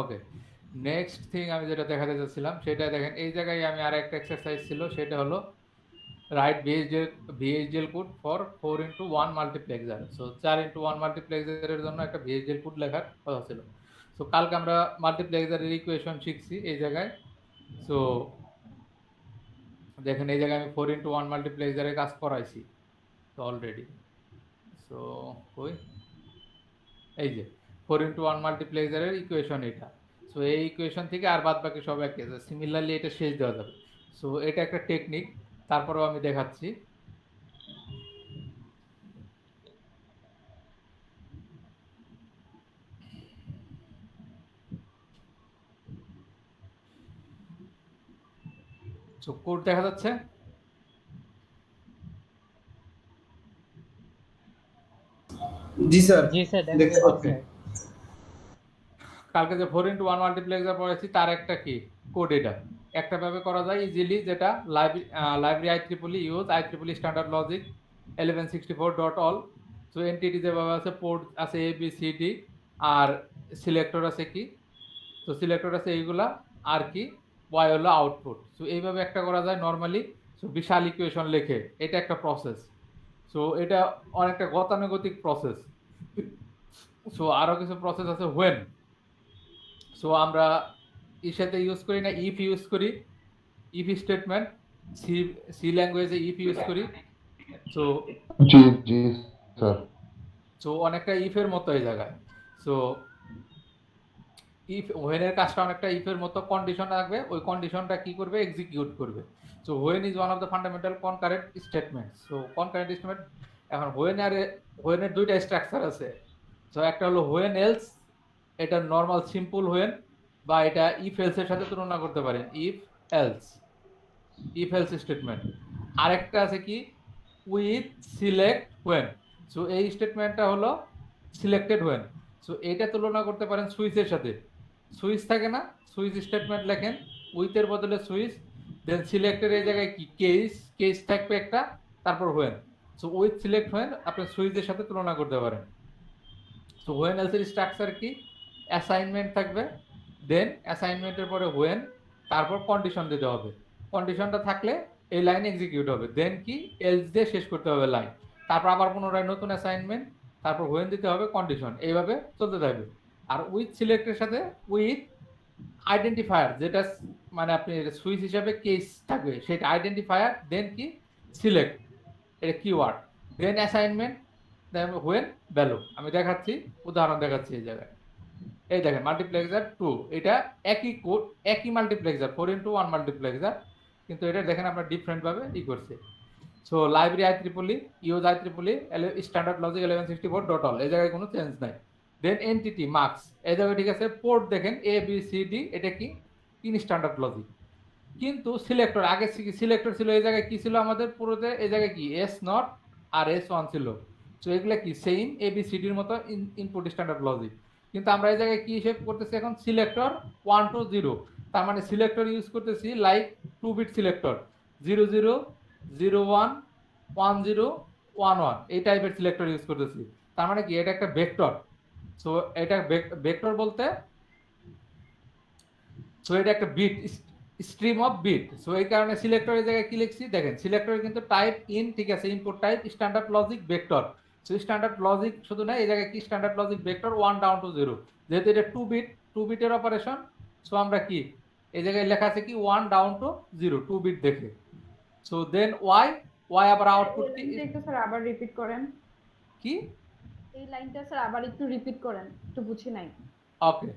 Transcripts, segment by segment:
ওকে, next thing আমি যেটা দেখাতে চাচ্ছিলাম সেটা দেখেন, এই জায়গায় আমি আর একটা এক্সারসাইজ ছিল, সেটা হলো write VHDL code for 4x1 multiplexer. So 4x1 মাল্টিপ্লেক্সারের জন্য একটা ভিএইচডিএল কোড লেখার কথা ছিল। সো কালকে আমরা মাল্টিপ্লেক্সারের ইকুয়েশন শিখছি এই জায়গায়। সো দেখেন এই জায়গায় আমি 4x1 মাল্টিপ্লেক্সারের কাজ করাইছি তো অলরেডি। সো ওই এই যে 4x1 মাল্টিপ্লেক্সারের ইকুয়েশন এটা। সো এই ইকুয়েশন থেকে আর বাদ বাকি সব একই আছে, সিমিলারলি এটা শেষ দেওয়া যাবে। সো এটা একটা টেকনিক, তারপরেও আমি দেখাচ্ছি। সো কোড দেখা যাচ্ছে? জি স্যার, জি স্যার, দেখতে দেখা পাচ্ছি। যাচ্ছে। কালকে যে 4x1 মাল্টিপ্লেক্সার পড়াইছি তার একটা কি কোড এটা একটা ভাবে করা যায় ইজিলি, যেটা library IEEE use IEEE standard logic 1164.all। So entity যেভাবে আছে, পোর্ট আছে ABCD, আর সিলেক্টর আছে কি, তো সিলেক্টর আছে এইগুলা, আর কি ওয়াই হলো আউটপুট। সো এইভাবে একটা করা যায় নর্মালি। সো বিশাল ইকুয়েশন লেখে, এটা একটা প্রসেস। সো এটা অনেকটা গতানুগতিক প্রসেস। সো আরো কিছু প্রসেস আছে হোয়েন। সো আমরা সাথে ইউজ করি না, ইফ ইউজ করি, ইফ স্টেটমেন্ট, সি সি ল্যাঙ্গুয়েজে ইফ ইউজ করি। সো জি জি স্যার। সো অনেকটা ইফের মতো এই জায়গায়। সো ইফ হোয়েনের কাজটা অনেকটা ইফের মতো, কন্ডিশন রাখবে, ওই কন্ডিশনটা কি করবে, এক্সিকিউট করবে। So when is one of the fundamental concurrent statement. So concurrent statement, এখন হোয়েনের দুইটা স্ট্রাকচার আছে। সো একটা হলো হোয়েন এলস, এটা নর্মাল সিম্পল হোয়েন, বা এটা ইফ এলস এর সাথে তুলনা করতে পারেন, if else, if else statement. আরেকটা আছে কি উইথ সিলেক্ট হোয়েন। সো এই স্টেটমেন্টটা হলো সিলেক্টেড হোয়েন। সো এটা তুলনা করতে পারেন সুইচের সাথে। সুইচ থাকে না, সুইচ স্টেটমেন্ট লেখেন, উইথের বদলে সুইচ, দেন সিলেক্টের এই জায়গায় কি কেস থাকবে একটা, তারপর when. So with select when আপনি সুইচের সাথে তুলনা করতে পারেন। সো হোয়েন এলসের স্ট্রাকচার কি, অ্যাসাইনমেন্ট থাকবে, দেন অ্যাসাইনমেন্টের পরে হোয়েন, তারপর কন্ডিশন দিতে হবে। কন্ডিশনটা থাকলে এই লাইন এক্সিকিউট হবে, দেন কি এলস দিয়ে শেষ করতে হবে লাইন, তারপর আবার পুনরায় নতুন অ্যাসাইনমেন্ট, তারপর হোয়েন দিতে হবে, কন্ডিশন, এইভাবে চলতে থাকবে। আর উইথ সিলেক্টের সাথে উইথ আইডেন্টিফায়ার, যেটা মানে আপনি সুইচ হিসাবে কেস থাকবে সেটা আইডেন্টিফায়ার, দেন কি সিলেক্ট, এটা keyword, then assignment, then when value. আমি দেখাচ্ছি, উদাহরণ দেখাচ্ছি এই জায়গায়। এই দেখেন মাল্টিপ্লেক্সার 2, এটা একই কোড, একই মাল্টিপ্লেক্সার 4x1 মাল্টিপ্লেক্সার, কিন্তু এটা দেখেন আমরা ডিফারেন্ট ভাবে ই করছে। So library IEEE use IEEE standard logic 1164.all, এই জায়গায় কোনো চেঞ্জ নাই। দেন এনটিটি মার্কস, এই জায়গায় ঠিক আছে। পোর্ট দেখেন ABCD, এটা কি ইন স্ট্যান্ডার্ড লজিক। কিন্তু সিলেক্টর, আগে সিলেক্টর ছিল এই জায়গায় কি ছিল আমাদের পুরোতে, এই জায়গায় কি S0 আর S1 ছিল। সো এগুলা কি সেম ABCDর মতো ইনপুট স্ট্যান্ডার্ড লজিক, কিন্তু আমরা এই জায়গায় কি হিসেব করতেছি এখন, সিলেক্টর 1 to 0। তার মানে সিলেক্টর ইউজ করতেছি লাইক 2 বিট সিলেক্টর, 00 01 10 11, এই টাইপের সিলেক্টর ইউজ করতেছি। তার মানে কি এটা একটা ভেক্টর। সো এটা ভেক্টর বলতে, সো এটা একটা bit, stream of bit. So এই কারণে সিলেক্টরের জায়গায় কি লিখছি দেখেন, সিলেক্টরে কিন্তু টাইপ ইন, ঠিক আছে, input type standard logic vector. So standard logic শুধু না, এই জায়গায় কি standard logic vector 1 down to 0, যেহেতু এটা 2 বিটের অপারেশন। সো আমরা কি এই জায়গায় লেখা আছে কি 1 down to 0, 2 বিট দেখে। সো দেন ওয়াই আবার আউটপুট কি, একটু স্যার আবার রিপিট করেন। কি এই লাইনটা স্যার আবার একটু রিপিট করেন, একটু বুঝি নাই। ওকে,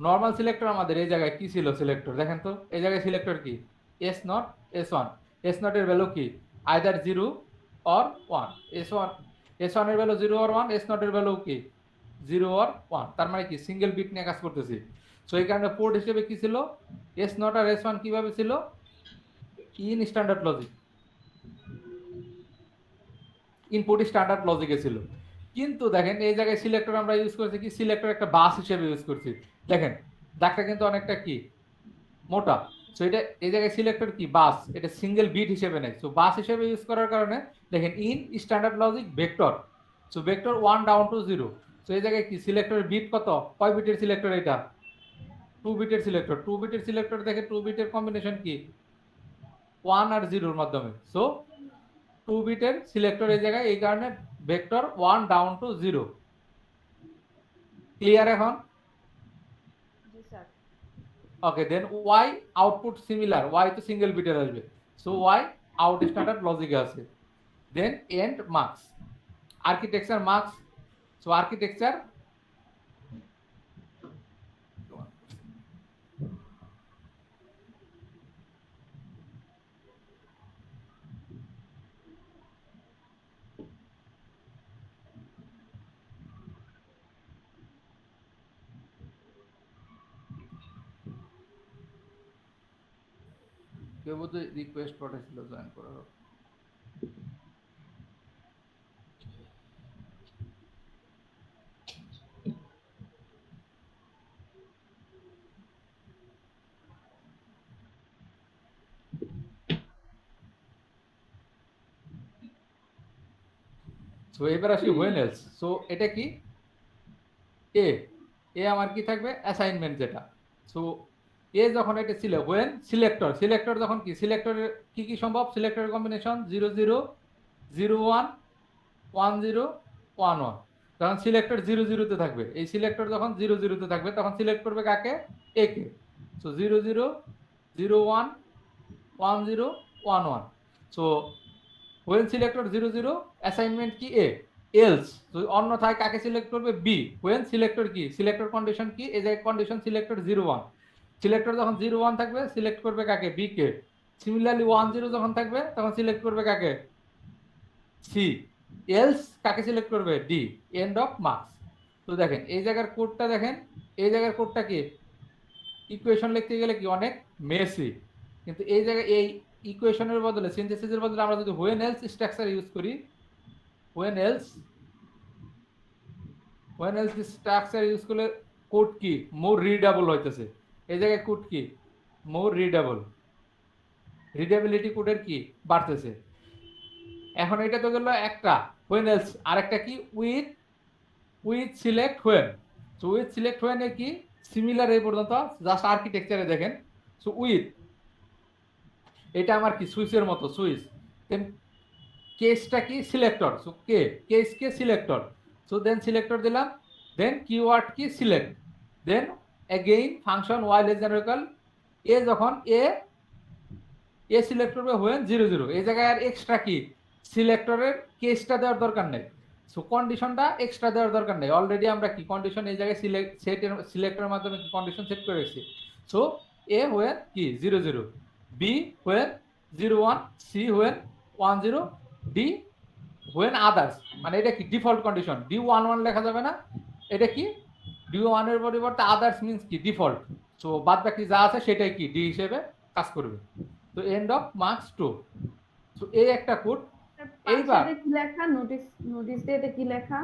নর্মাল সিলেক্টর আমাদের এই জায়গায় কি ছিল, সিলেক্টর দেখেন তো, এই জায়গায় সিলেক্টর কি S0 S1, S0 এর ভ্যালু কি আইদার 0 অর 1, S1 এর ভ্যালু 0 অর 1, S0 এর ভ্যালু কি 0 অর 1, তার মানে কি সিঙ্গেল বিট নিয়ে কাজ করতেছি। সো এই কারণে পোর্ট হিসেবে কি ছিল, S0 আর S1 কিভাবে ছিল, in standard logic, input standard লজিকে ছিল। কিন্তু দেখেন এই জায়গায় সিলেক্টর আমরা ইউজ করছি কি, সিলেক্টর একটা বাস হিসেবে ইউজ করছি। দেখেন দাগটা কিন্তু অনেকটা কি মোটা। সো এটা এই জায়গায় সিলেক্টর কি বাস, এটা সিঙ্গেল বিট হিসেবে নেই। সো বাস হিসেবে ইউজ করার কারণে দেখেন in standard logic vector, so vector 1 down to 0। So এই জায়গায় কি সিলেক্টরের বিট কত, কয় বিটের সিলেক্টর এটা, 2 বিটের সিলেক্টর, 2 বিটের সিলেক্টর দেখে 2 বিটের কম্বিনেশন কি 1 আর 0 এর মাধ্যমে। সো 2 বিটের সিলেক্টর এই জায়গায়, এই কারণে ভেক্টর 1 ডাউন টু 0। ক্লিয়ার এখন? জি sir. Okay, then Y output similar, Y তো সিঙ্গেল বিটের আসবে, সো ওয়াই আউট স্ট্যান্ডার্ড লজিকে আছে। Then end marks, architecture marks. So architecture কেউ বোধহয় রিকোয়েস্ট পাঠাইছিল জয়েন করার। সো এবার আসি হোয়েন এলস। সো এটা কি এ, এ আমার কি থাকবে অ্যাসাইনমেন্ট যেটা। সো এ যখন এটা ছিল হোয়েন সিলেক্টর, সিলেক্টর যখন কি সিলেক্টরের কি কি সম্ভব, সিলেক্টরের কম্বিনেশন 0 0 0 1 1 0 1 1। তখন সিলেক্টর 0 0 তে থাকবে, এই সিলেক্টর যখন 0 0 তে থাকবে তখন সিলেক্ট করবে কাকে, এ কে। So 0 0 0 1 1 0 1 1। So when selector 0 0 assignment কি এ, এলস অন্যথায় কাকে সিলেক্ট করবে বি। হোয়েন সিলেক্টর কি সিলেক্টর কন্ডিশন কি, এই জায়গায় কন্ডিশন সিলেক্টর 0 1, সিলেক্টর যখন 0 1 থাকবে সিলেক্ট করবে কাকে, বি কে। সিমিলারলি 1 0 যখন থাকবে তখন সিলেক্ট করবে কাকে, সি। এলস কাকে সিলেক্ট করবে, ডি। End of marks. তো দেখেন এই জায়গার কোডটা দেখেন, এই জায়গার কোডটা কি ইকুয়েশন লিখতে গেলে কি অনেক মেসি, কিন্তু এই জায়গায় এই ইকুয়েশনের বদলে সিনথেসিসের বদলে আমরা যদি হোয়েন এলস স্ট্রাকচার ইউজ করি, হোয়েন এলস স্ট্রাকচার ইউজ করলে কোড কি মোর রিডেবল হইতেছে। এই জায়গায় কোড কি মোর রিডেবল, রিডেবিলিটি কোডের কি বাড়তেছে। এখন এটা তো গেল একটা হোয়েন এলস, আরেকটা কি with, with select when. So with select when a কি সিমিলার এই পর্যন্ত জাস্ট আর্কিটেকচারে দেখেন। সো উইথ এটা আমার কি সুইচের মতো সুইচ, দেন কেসটা কি সিলেক্টর, সো কে কেস কে সিলেক্টর। সো দেন সিলেক্টর দিলাম, দেন কিওয়ার্ড কি select, then again function Y less than equal A, যখন এ সিলেক্ট করবে হোয়েন 0 0, এই জায়গায় আর এক্সট্রা কি সিলেক্টরের কেসটা দেওয়ার দরকার নেই। সো কন্ডিশনটা এক্সট্রা দেওয়ার দরকার নেই, অলরেডি আমরা কি কন্ডিশন এই জায়গায় সিলেক্টরের মাধ্যমে কি কন্ডিশন সেট করে রেখেছি। সো এ হোয়েন কি 0 0, B when 0 1, C when 1 0, D when others, মানে এটা কি ডিফল্ট কন্ডিশন, ডি 1 1 লেখা যাবে না, এটা কি ডি 1 এর পরিবর্তে আদার্স মিন্স কি ডিফল্ট। সো বাদ বাকি যা আছে সেটাই কি ডি হিসেবে কাজ করবে। তো এন্ড অফ মার্কস 2। সো এই একটা কোড। এইবার পাশে কি লেখা, নোটিস, নোটিস দিয়ে কি লেখা,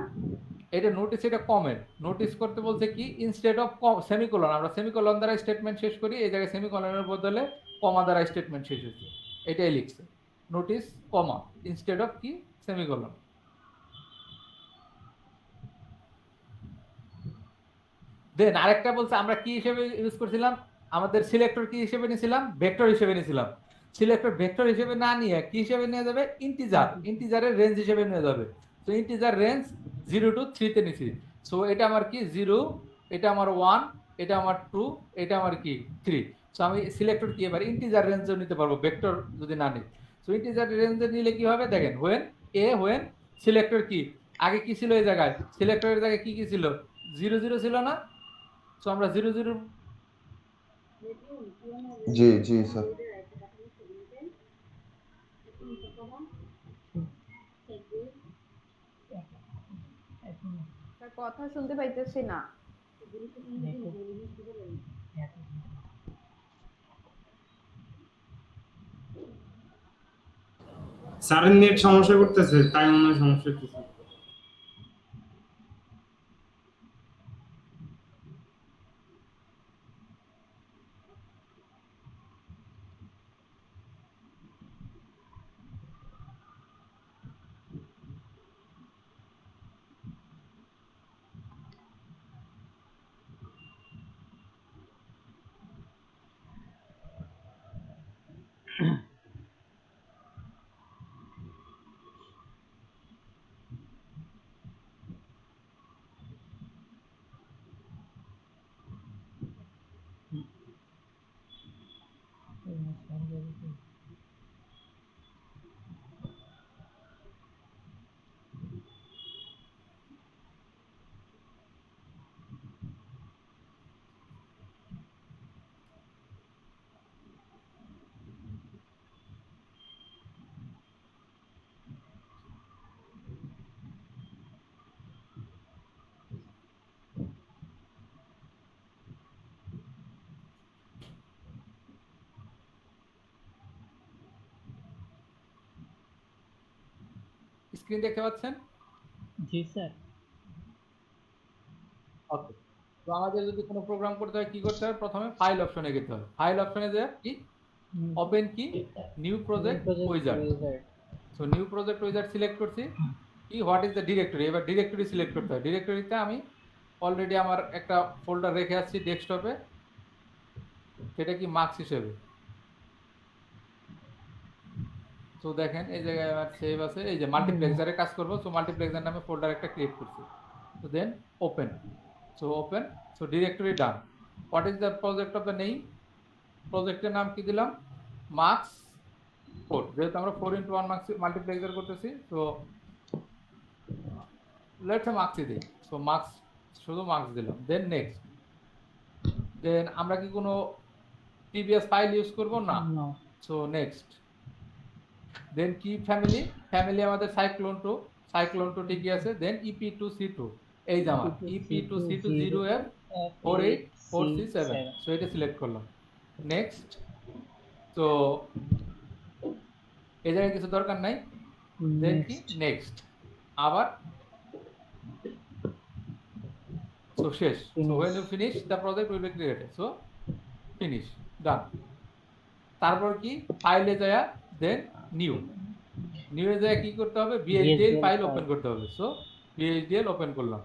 এটা নোটিস, এটা কমেন্ট নোটিস করতে বলছে কি ইনস্টেড অফ সেমিকোলন, আমরা সেমিকোলন দ্বারা স্টেটমেন্ট শেষ করি, এই জায়গায় সেমিকোলনের বদলে কমা দ্বারা স্টেটমেন্ট শেষ হয়েছে, এটাই লিখছে নোটিস কমা ইনস্টেড অফ কি সেমিকোলন। দেন আরেকটা বলছে আমরা কি হিসেবে ইউজ করছিলাম, আমাদের সিলেক্টর কি হিসেবে নিয়েছিলাম, ভেক্টর হিসেবে নিয়েছিলাম। সিলেক্টর ভেক্টর হিসেবে না নিয়ে কি হিসেবে নিয়ে যাবে, ইন্টিজার, ইন্টিজারের রেঞ্জ হিসেবে নিয়ে যাবে। তো ইন্টিজার রেঞ্জ 0 to 3 তে নিছি। সো এটা আমার কি 0, এটা আমার 1, এটা আমার 2, এটা আমার কি 3। সো আমি সিলেক্টর কি এবার ইন্টিজার রেঞ্জও নিতে পারবো ভেক্টর যদি না নিই। সো ইন্টিজার রেঞ্জে নিলে কি হবে দেখেন, হোয়েন এ হোয়েন সিলেক্টর কি আগে কি ছিল, এই জায়গায় সিলেক্টরের জায়গায় কি কি ছিল 0 0 ছিল না। সো আমরা 0 0 जी जी सर। কথা শুনতে পাইতেছি না। স্যারের নেট সমস্যা করতেছে, তাই মনে হয় সমস্যা হচ্ছে। স্ক্রিন দেখতে পাচ্ছেন? জি স্যার। ওকে। তো আমাদের যদি কোনো প্রোগ্রাম করতে হয় কি করতে হবে? প্রথমে ফাইল অপশনে যেতে হবে। ফাইল অপশনে যেয়ে কি ওপেন কি new project wizard. So new project wizard select করছি। কি হোয়াট ইজ দ্য ডিরেক্টরি, এবার ডিরেক্টরি সিলেক্ট করতে হয়। ডিরেক্টরিতে আমি অলরেডি আমার একটা ফোল্ডার রেখে আসছি ডেস্কটপে, সেটা কি মার্কস হিসেবে। তো দেখেন এই জায়গায় আমার সেভ আছে, এই যে মাল্টিপ্লেক্সারে কাজ করবো। সো মাল্টিপ্লেক্সার নামে ফোল্ডার একটা ক্রিয়েট করছি। তো then open, so open, so directory done. What is the project of the name, প্রজেক্টের নাম কি দিলাম? মার্কস 4, যেহেতু আমরা 4x1 মার্কস মাল্টিপ্লেক্সার করতেছি। সো লেটস মার্কসই দিই। সো মার্কস, শুধু মার্কস দিলাম। দেন নেক্সট। দেন আমরা কি কোনো প্রিভিয়াস ফাইল ইউজ করব না। So next. দেন কি ফ্যামিলি, ফ্যামিলি আমাদের সাইক্লোন টু ঠিকই আছে। দেন EP2C2, এই যে আমার EP2C2 0F484C7, সো এটা সিলেক্ট করলাম। নেক্সট। তো এই জায়গায় কিছু দরকার নাই। দেন কি নেক্সট, আবার সো শেষ। So when you finish the project will be created, so finish, done। তারপর কি ফাইলে যায়, দেন নিউ এ যায় কি করতে হবে? BHDL ফাইল ওপেন করতে হবে। সো BHDL ওপেন করলাম।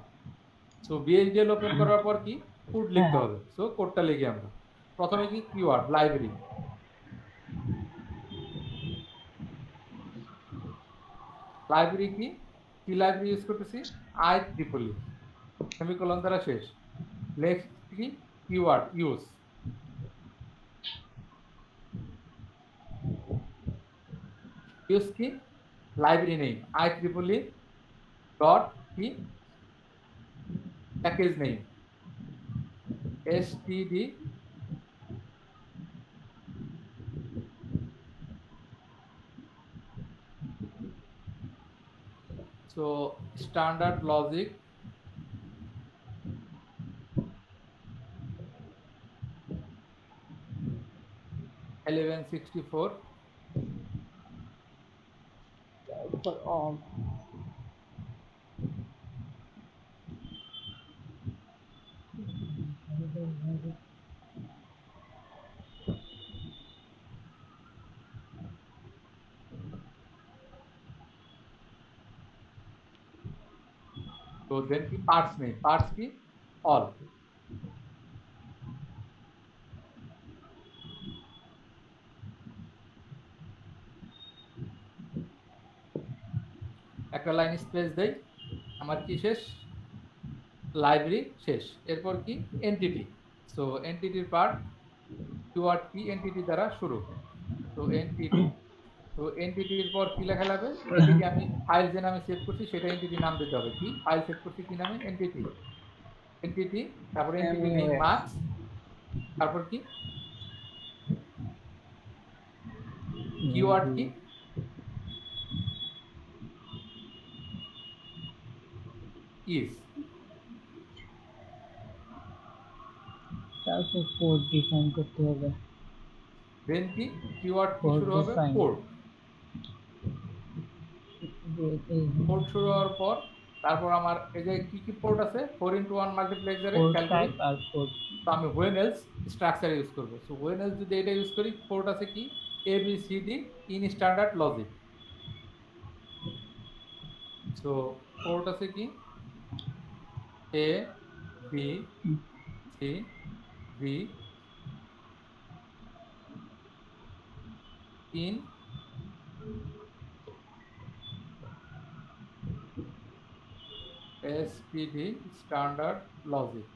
সো BHDL ওপেন করার পর কি কোড লিখতে হবে। সো কোডটা লিখি আমরা। প্রথমে কি কিওয়ার্ড লাইব্রেরি, লাইব্রেরি কি লাইব্রেরি ইউজ করতেছি? IEEE, সেমিকোলন দ্বারা শেষ। নেক্সট কি কিওয়ার্ড ইউজ, ইউজ কি লাইব্রেরি নেম IEEE ডট কি package name std so standard logic (1164) তো দেন কি পার্টস নেই, পার্টস কি অল। একটা লাইন স্পেস দেই, আমার কি শেষ? লাইব্রেরি শেষ। এরপর কি এন্টিটি। সো এন্টিটির পার্ট কিওয়ার্ড কি এন্টিটি দ্বারা শুরু। তো এন্টিটি, তো এন্টিটির পর কি লেখা লাগবে? এন্টিটি আমি ফাইল যে নামে সেভ করছি সেটা এন্টিটি নাম দিতে হবে। কি ফাইল সেভ করছি কি নামে? এন্টিটি। এন্টিটি, তারপর এন্টিটি নেম মার্কস, তারপর কি কিওয়ার্ড কি ইজ, তারপর পোর্ট ডিফাইন করতে হবে। দেন কি কিওয়ার্ড কি শুরু হবে? পোর্ট। পোর্ট শুরু হওয়ার পর তারপর আমার এই যে কি পোর্ট আছে 4x1 মাল্টিপ্লেক্সারে ক্যালকুলেট। তো আমি হোয়েন এলস স্ট্রাকচার ইউজ করব। সো হোয়েন এলস যদি এটা ইউজ করি, পোর্ট আছে কি ABCD in standard logic. So port আছে কি A B C D in SPD standard logic.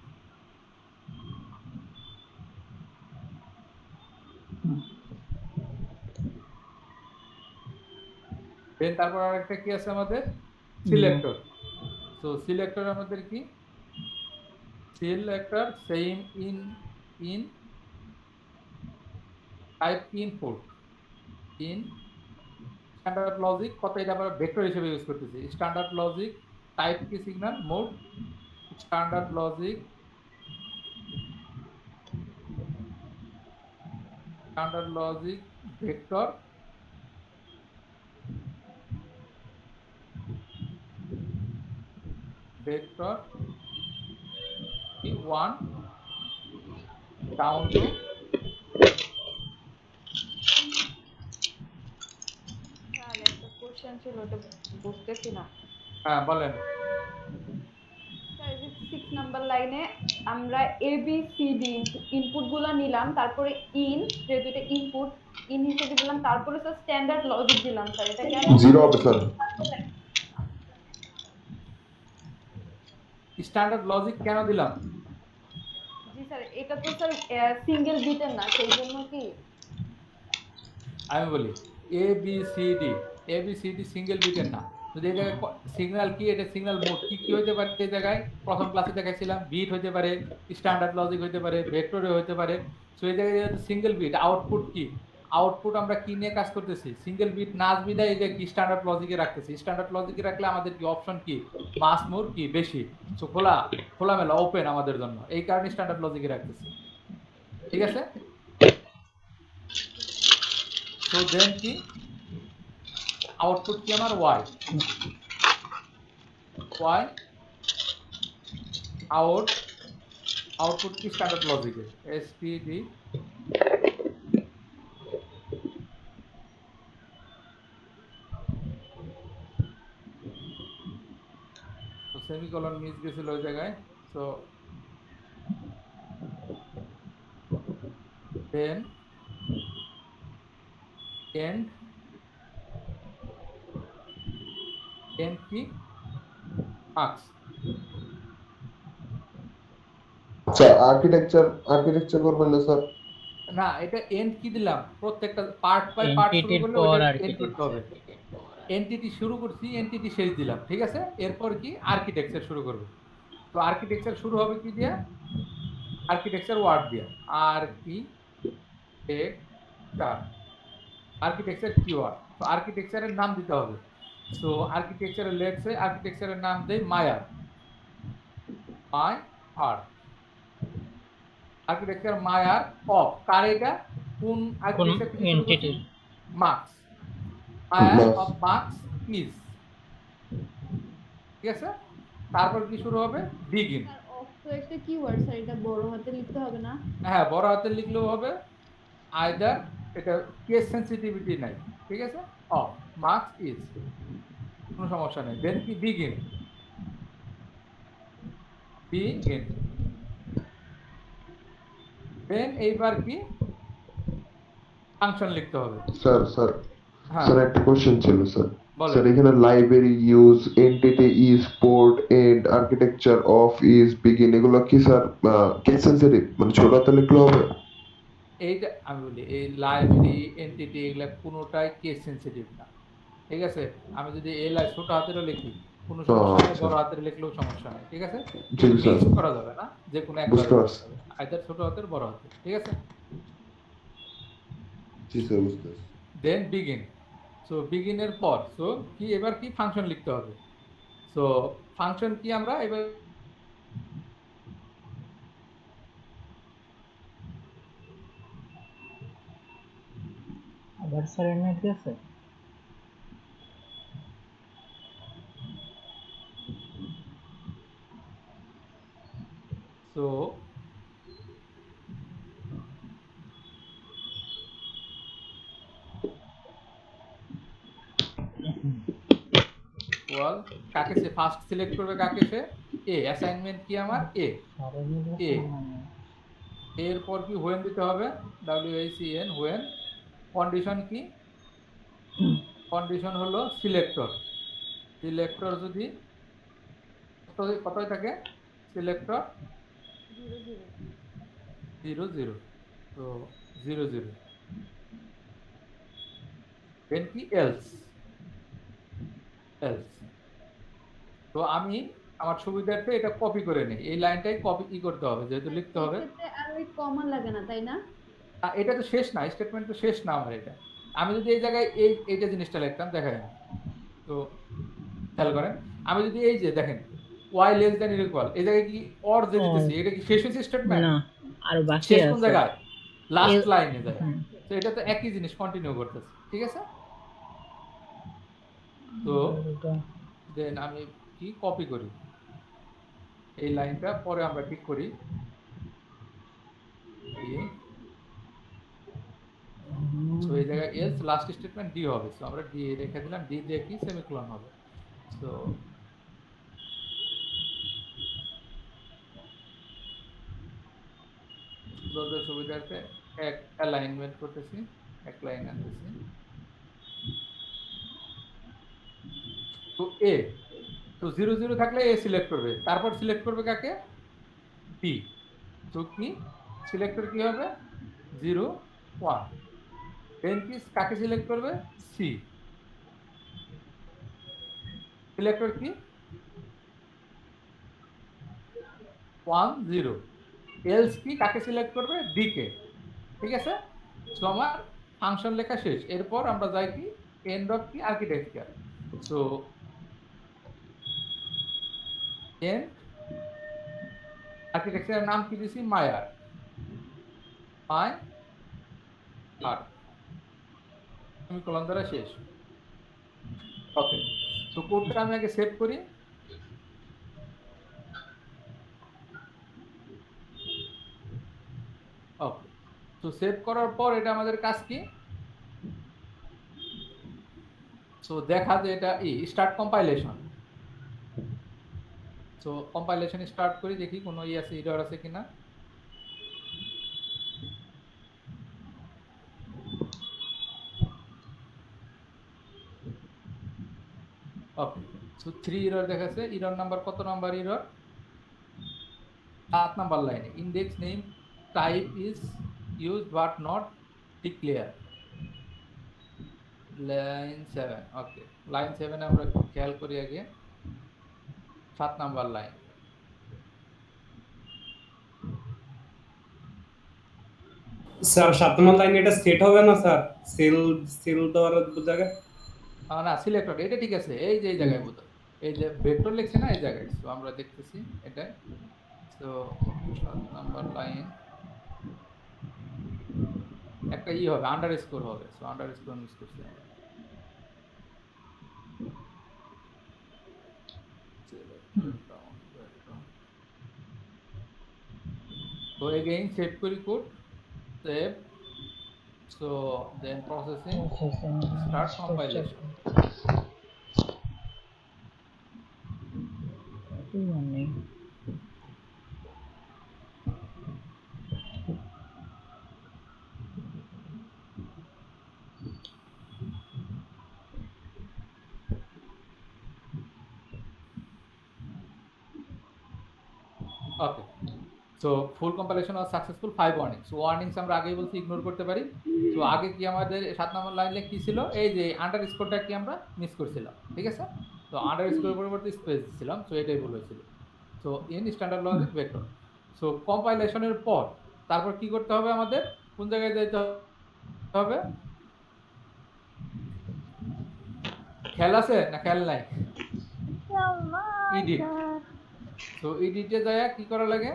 Then তারপর আরেকটা কি আছে আমাদের? সিলেক্টর। সো সিলেক্টর আমাদের কি selector same in type input in standard logic. কত এটা আমরা ভেক্টর হিসেবে ইউজ করতেছি। স্ট্যান্ডার্ড লজিক টাইপ কি signal mode standard logic vector vector e1 down to sir একটা কোশ্চেন ছিল ওটা বুঝতেছি না হ্যাঁ বলেন স্যার 6 নাম্বার লাইনে আমরা A B C D input গুলো নিলাম তারপরে যেহেতু এটা ইনপুট হিসেবে দিলাম তারপরে স্যার স্ট্যান্ডার্ড লজিক দিলাম স্যার এটা কেন 0 হবে স্যার। স্ট্যান্ডার্ড লজিক কেন দিলাম জি স্যার এটা তো স্যার সিঙ্গেল বিটের না সেই জন্য কি আমি বলি A B C D single বিটের না যদি এই জায়গায় সিগন্যাল কি এটা সিগন্যাল মোড কি কি হতে পারে এই জায়গায় প্রথম ক্লাসে দেখাইছিলাম বিট হতে পারে স্ট্যান্ডার্ড লজিক হতে পারে ভেক্টরে হতে পারে সো এই জায়গায় যেহেতু সিঙ্গেল বিট আউটপুট কি আউটপুট আমরা কি নিয়ে কাজ করতেছি সিঙ্গেল বিট না আসবি এই যে কি স্ট্যান্ডার্ড লজিকে রাখতেছি স্ট্যান্ডার্ড লজিকে রাখলে আমাদের কি অপশন কি মাস মোর কি বেশি সো খোলামেলা ওপেন আমাদের জন্য এই কারণে স্ট্যান্ডার্ড লজিকে রাখতেছি ঠিক আছে সো দেন কি আউটপুট কি আমার y আউটপুট কি স্ট্যান্ডার্ড লজিকে std তো সেমিকোলন মিস গেছিল ওই জায়গায় সো দেন end কি মার্কস স্যার আর্কিটেকচার করবেন না স্যার? না এটা এন্ড কি দিলাম প্রত্যেকটা পার্ট বাই পার্ট শুরু Entity-র করলে পর ওটা এন্ড architecture। করতে হবে এন্টিটি শুরু করছি এন্টিটি শেষ দিলাম ঠিক আছে এরপর কি আর্কিটেকচার শুরু করব তো আর্কিটেকচার শুরু হবে কি দিয়ে আর্কিটেকচার ওয়ার্ড দিয়ে আর্কিটেকচার কিওয়ার্ড তো আর্কিটেকচারের নাম দিতে হবে তো আর্কিটেকচারের লেটসে আর্কিটেকচারের নাম দেই মায়ার আর্কিটেকচার মায়ার অফ কার এটা কোন আর্কিটেকচার থেকে শুরু করছি entity। মার্কস মায়ার Marx। অফ মার্কস ইজ ঠিক আছে তারপর কি শুরু হবে বিগিন স্যার অফ তো একটা কিওয়ার্ড স্যার এটা বড় হাতে লিখতে হবে না হ্যাঁ বড় হাতে লিখলেও হবে আইদার এটা কেস সেন্সিটিভিটি নাই ঠিক আছে অফ মার্কস ইজ কোনো সমস্যা নেই দেন কি বিগিন দেন এইবার কি ফাংশন লিখতে হবে স্যার হ্যাঁ স্যার একটা কোশ্চেন ছিল স্যার। বলেন। স্যার এখানে library use entity is port and architecture of is begin এগুলো কি স্যার কেস সেনসিটিভ মানে ছোট হাতে লিখলে হবে? এইটা আমি বলি এই লাইব্রেরি এন্টিটি এগুলা কোনোটাই কেস সেন্সিটিভ না ঠিক আছে আমি যদি এই ছোট হাতেরও লিখি কোনো সমস্যা নেই আচ্ছা। বড় হাতের লিখলেও সমস্যা নেই ঠিক আছে জি স্যার মিক্স করা যাবে না যে কোনো একবার বুঝতে পারছি। আইদার ছোট হাতের বড় হাতের ঠিক আছে জি স্যার বুঝতে পারছি। দেন বিগিন সো বিগিনের পর সো কি এবার কি ফাংশন লিখতে হবে সো ফাংশন কি আমরা এবার আবার স্যারের নেট গেছে সো ওয়াল কাকে সে ফার্স্ট সিলেক্ট করবে কাকে সে এ অ্যাসাইনমেন্ট কি আমার এ স্যারের নেট গেছে এ। মানে এরপর কি হোয়েন দিতে হবে WHEN হোয়েন কন্ডিশন কি কন্ডিশন হলো সিলেক্টর যদি কতই থাকে সিলেক্টর 0 0 তো 0 0 দেন কি এলস তো আমি আমার সুবিধার্থে এটা কপি করে নিই এই লাইনটাই কপি করতে হবে যেহেতু লিখতে হবে এক্ষেত্রে আর ওই কমন লাগে না তাই না এটা তো শেষ না স্টেটমেন্ট তো শেষ না আমার এটা আমি যদি এই জায়গায় এইটা জিনিসটা লিখতাম দেখেন তো খেয়াল করেন আমি যদি এই যে দেখেন y লেস দ্যান ইকুয়াল এই জায়গায় কি অর যে দিতেছি এটা কি শেষ হয়েছে স্টেটমেন্ট না আর বাকি শেষ কোন আছে জায়গায় লাস্ট এ- লাইনে যায় হুম। তো এটা তো একই জিনিস কন্টিনিউ করতেছে ঠিক আছে তো এটা দেন আমি কি কপি করি এই লাইনটা পরে আমরা ঠিক করি সো এই জায়গায় এলস লাস্ট স্টেটমেন্ট ডি হবে সো আমরা ডি রেখে দিলাম ডি দিয়ে কি সেমিকোলন হবে সো বুঝতে সুবিধার্থে এক অ্যালাইনমেন্ট করতেছি এক লাইন আনতেছি তো এ তো 0 0 থাকলে এ সিলেক্ট করবে তারপর সিলেক্ট করবে কাকে বি তো কি সিলেক্টর কি হবে 0 1 দেন কি কাকে সিলেক্ট করবে সি সিলেক্টর কি 1 0 এলস কি কাকে সিলেক্ট করবে ডি কে ঠিক আছে সো আমার ফাংশন লেখা শেষ এরপর আমরা যাই কি এন্ড অফ কি আর্কিটেকচার সো এন্ড আর্কিটেকচারের নাম কি দিছি মায়ার আর সেমিকোলন দ্বারা শেষ ওকে তো কোডটা আমি আগে সেভ করি ওকে তো সেভ করার পর এটা আমাদের কাজ কি সো দেখা যে এটা start compilation so compilation start করি দেখি কোনো আছে এরর আছে কিনা ওকে সো 3 এরর দেখাচ্ছে এরর নাম্বার কত নাম্বার এরর 7 নাম্বার লাইনে index name type is used but not declare line 7 okay line 7 আমরা খেয়াল করি আগে 7 নাম্বার লাইন স্যার 7 নম্বর লাইনে এটা সেট হবে না স্যার সেল দেওয়ার জায়গায় না সিলেক্টর এটা ঠিক আছে এই যে এই জায়গায় বুঝো এই যে ভেক্টর লিখছে না এই জায়গায় সো আমরা দেখতেছি এটা সো 7 নাম্বার লাইন একটা হবে আন্ডারস্কোর হবে সো আন্ডারস্কোর মিস করছি so again save query code save so then processing start compilation okay so full compilation was successful 5 warnings so warnings আমরা আগেই বলছি ইগনোর করতে পারি তো আগে কি আমাদের 7 নম্বর লাইনে কি ছিল এই যে আন্ডারস্কোরটা কি আমরা মিস করছিলাম ঠিক আছে তো আন্ডারস্কোরের পরিবর্তে স্পেস দিছিলাম সো এটাই ভুল হয়েছিল so in standard logic vector so কম্পাইলেশনের পর তারপর কি করতে হবে আমাদের কোন জায়গায় যেতে হবে খেল আছে না খেল নাই এডিট সো এডিটে যায় কি করা লাগে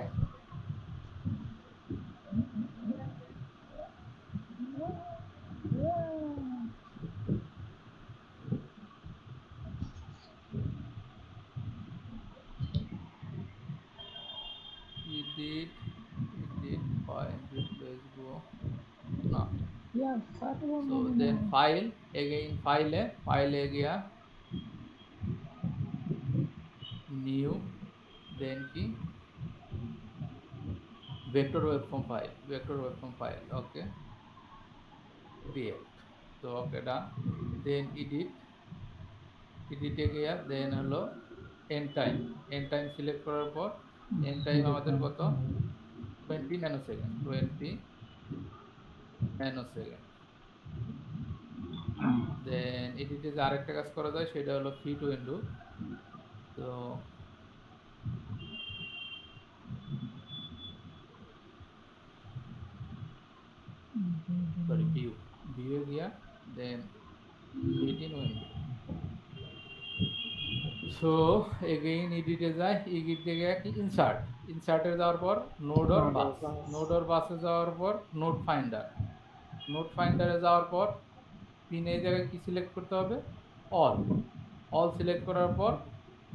edit file replace go no so then file again file gaya new then ki vector web form file okay create so okay done then edit gaya then holo end time select করার পর end time আমাদের কত 20 nanosecond then এডিটে যে আরেকটা কাজ করা যায় সেটা হলো fit window তো sorry view গিয়া then fit in window so again এডিটে যায় এডিটে গিয়ে কি ইনসার্টে যাওয়ার পর নোড অর বাসে যাওয়ার পর নোড ফাইন্ডারে যাওয়ার পর পিনে এই জায়গায় কি সিলেক্ট করতে হবে অল সিলেক্ট করার পর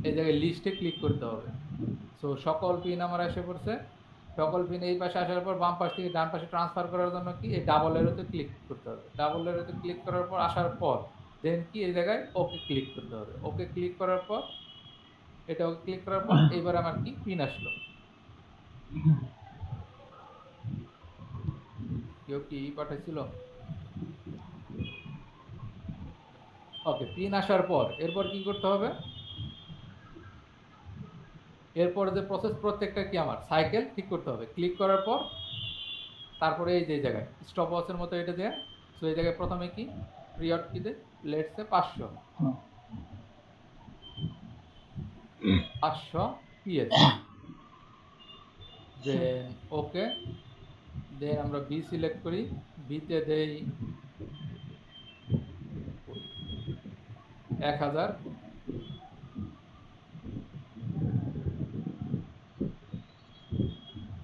এই জায়গায় লিস্টে ক্লিক করতে হবে সো সকল পিন আমার এসে পড়ছে, সকল পিন এই পাশে আসার পর বাম পাশ থেকে ডান পাশে ট্রান্সফার করার জন্য কি এই ডাবল এরোতে ক্লিক করতে হবে, ডাবল এরোতে ক্লিক করার পর আসার পর দেন কি এই জায়গায় ওকে ক্লিক করতে হবে, ওকে ক্লিক করার পর এটা ওকে ক্লিক করার পর এইবার আমার কি পিন আসলো। কেউ কি পাঠাইছিল? ওকে, পিন আসার পর এরপর কি করতে হবে, এরপর যে প্রসেস প্রত্যেকটা কি আমার সাইকেল ঠিক করতে হবে। ক্লিক করার পর তারপরে এই যে জায়গায় স্টপ ওয়াচের মতো এটা দেয়া, সো এই জায়গায় প্রথমে কি পিরিয়ড কি দে, লেটস সে 500 পিএস, দেন ওকে, দেন আমরা বি সিলেক্ট করি, বিতে দেই 1000,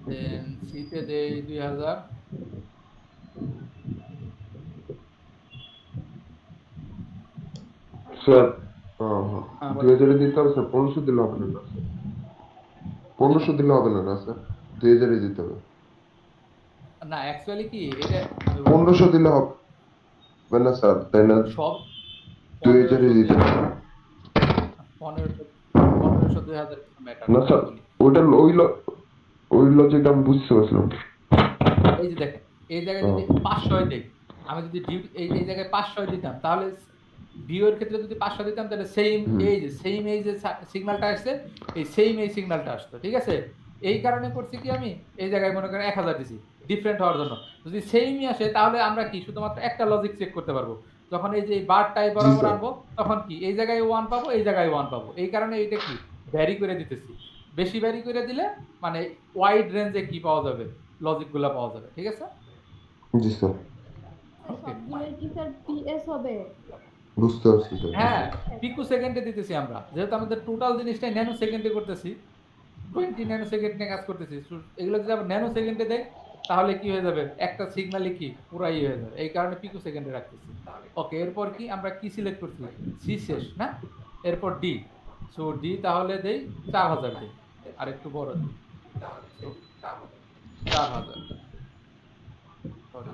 দেন সিতে দেই 2000, স্যার হ্যাঁ, 2000 দিতে হবে স্যার, 1500 দিলে হবে না স্যার, 1500 দিলে হবে না স্যার, 2000 দিতে হবে। না অ্যাকচুয়ালি কি এটা 1500 দিলে হবে না স্যার, তাই না? সব 2000 দিতে হবে। 1500 2000 ম্যাটার না স্যার, ওইটা ওই লজিকটা আমি বুঝতে পারছিলাম। এই যে দেখেন এই জায়গায় যদি 500 দেই, আমি যদি ডিউটি এই জায়গায় 500 দিতাম তাহলে ডিওর ক্ষেত্রে যদি 500 দিতাম তাহলে সেম এই যে সিগন্যালটা আসছে এই সিগন্যালটা আসতো, ঠিক আছে? এই কারণে করছি কি আমি এই জায়গায় মনে করেন 1000 দিছি ডিফারেন্ট হওয়ার জন্য। যদি সেমই আসে তাহলে আমরা কি শুধুমাত্র একটা লজিক চেক করতে পারবো, যখন এই যে বার টাইপ বরাবর স্যার। আনবো তখন কি এই জায়গায় 1 পাবো, এই জায়গায় 1 পাবো। এই কারণে এটা কি ভ্যারি করে দিতেছি, বেশি ভ্যারি করে দিলে মানে ওয়াইড রেঞ্জে কি পাওয়া যাবে, লজিকগুলো পাওয়া যাবে, ঠিক আছে? জি স্যার, ওকে, সবগুলোই কি স্যার পিএস হবে? বুঝতে পারছি স্যার। হ্যাঁ পিকো সেকেন্ডে দিতেছি আমরা, যেহেতু আমাদের টোটাল জিনিসটাই ন্যানো সেকেন্ডে করতেছি, 20 ন্যানো সেকেন্ড নিয়ে কাজ করতেছি। এগুলো যদি আমরা ন্যানো সেকেন্ডে দেয় তাহলে কি হয়ে যাবে, একটা সিগন্যালই কি পুরাই হয়ে যাবে, এই কারণে পিকো সেকেন্ডে রাখতেছি। ওকে, এরপর কি আমরা কি সিলেক্ট করছি, সি শেষ না, এরপর ডি, সো ডি তাহলে দেই 4000 দেই, আর একটু বড় দিই, So, 4000, সরি,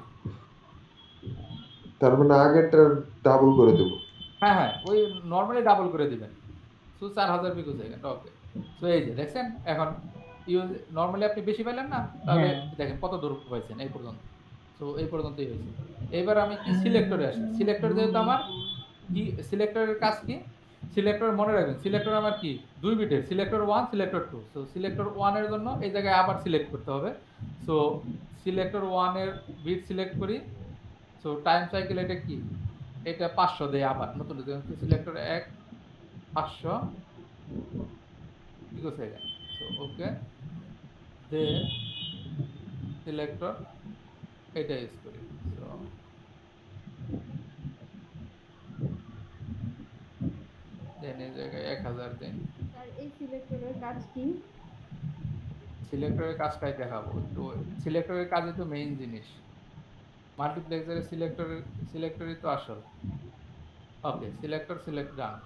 তার মানে আগেরটা ডাবল করে দেবো। হ্যাঁ ওই নর্মালি ডাবল করে দিবেন, সো 4000 পিকো সেকেন্ড। ওকে, সো এই যে দেখছেন এখন ইউজ নর্মালি আপনি বেশি পাইলেন না, তাহলে হ্যাঁ। দেখেন কত দূর পাইছেন এই পর্যন্ত। সো এই পর্যন্তই হয়েছে। এবার আমি কি সিলেক্টরে আসি, সিলেক্টর যেহেতু আমার কি সিলেক্টরের কাজ কি, সিলেক্টর মনে রাখবেন সিলেক্টর আমার কি 2 বিটের, সিলেক্টর 1 সিলেক্টর 2। সো সিলেক্টর 1 এর জন্য এই জায়গায় আবার সিলেক্ট করতে হবে। সো সিলেক্টর 1 এর বিট সিলেক্ট করি, সো টাইম সাইকেল এটা কি, এটা 500 দেয়, আবার নতুন সিলেক্টর 1 500 পিকোসেকেন্ড। সো ওকে, দেন সিলেক্টর এটা ইউজ করি, সো দেন এই জায়গায় 1000 দেন। স্যার এই সিলেক্টরের কাজ কি? সিলেক্টরের কাজটাই দেখাবো, তো সিলেক্টরের কাজই তো মেইন জিনিস, মাল্টিপ্লেক্সারের সিলেক্টরই তো আসল। ওকে, সিলেক্টর সিলেক্ট ডান।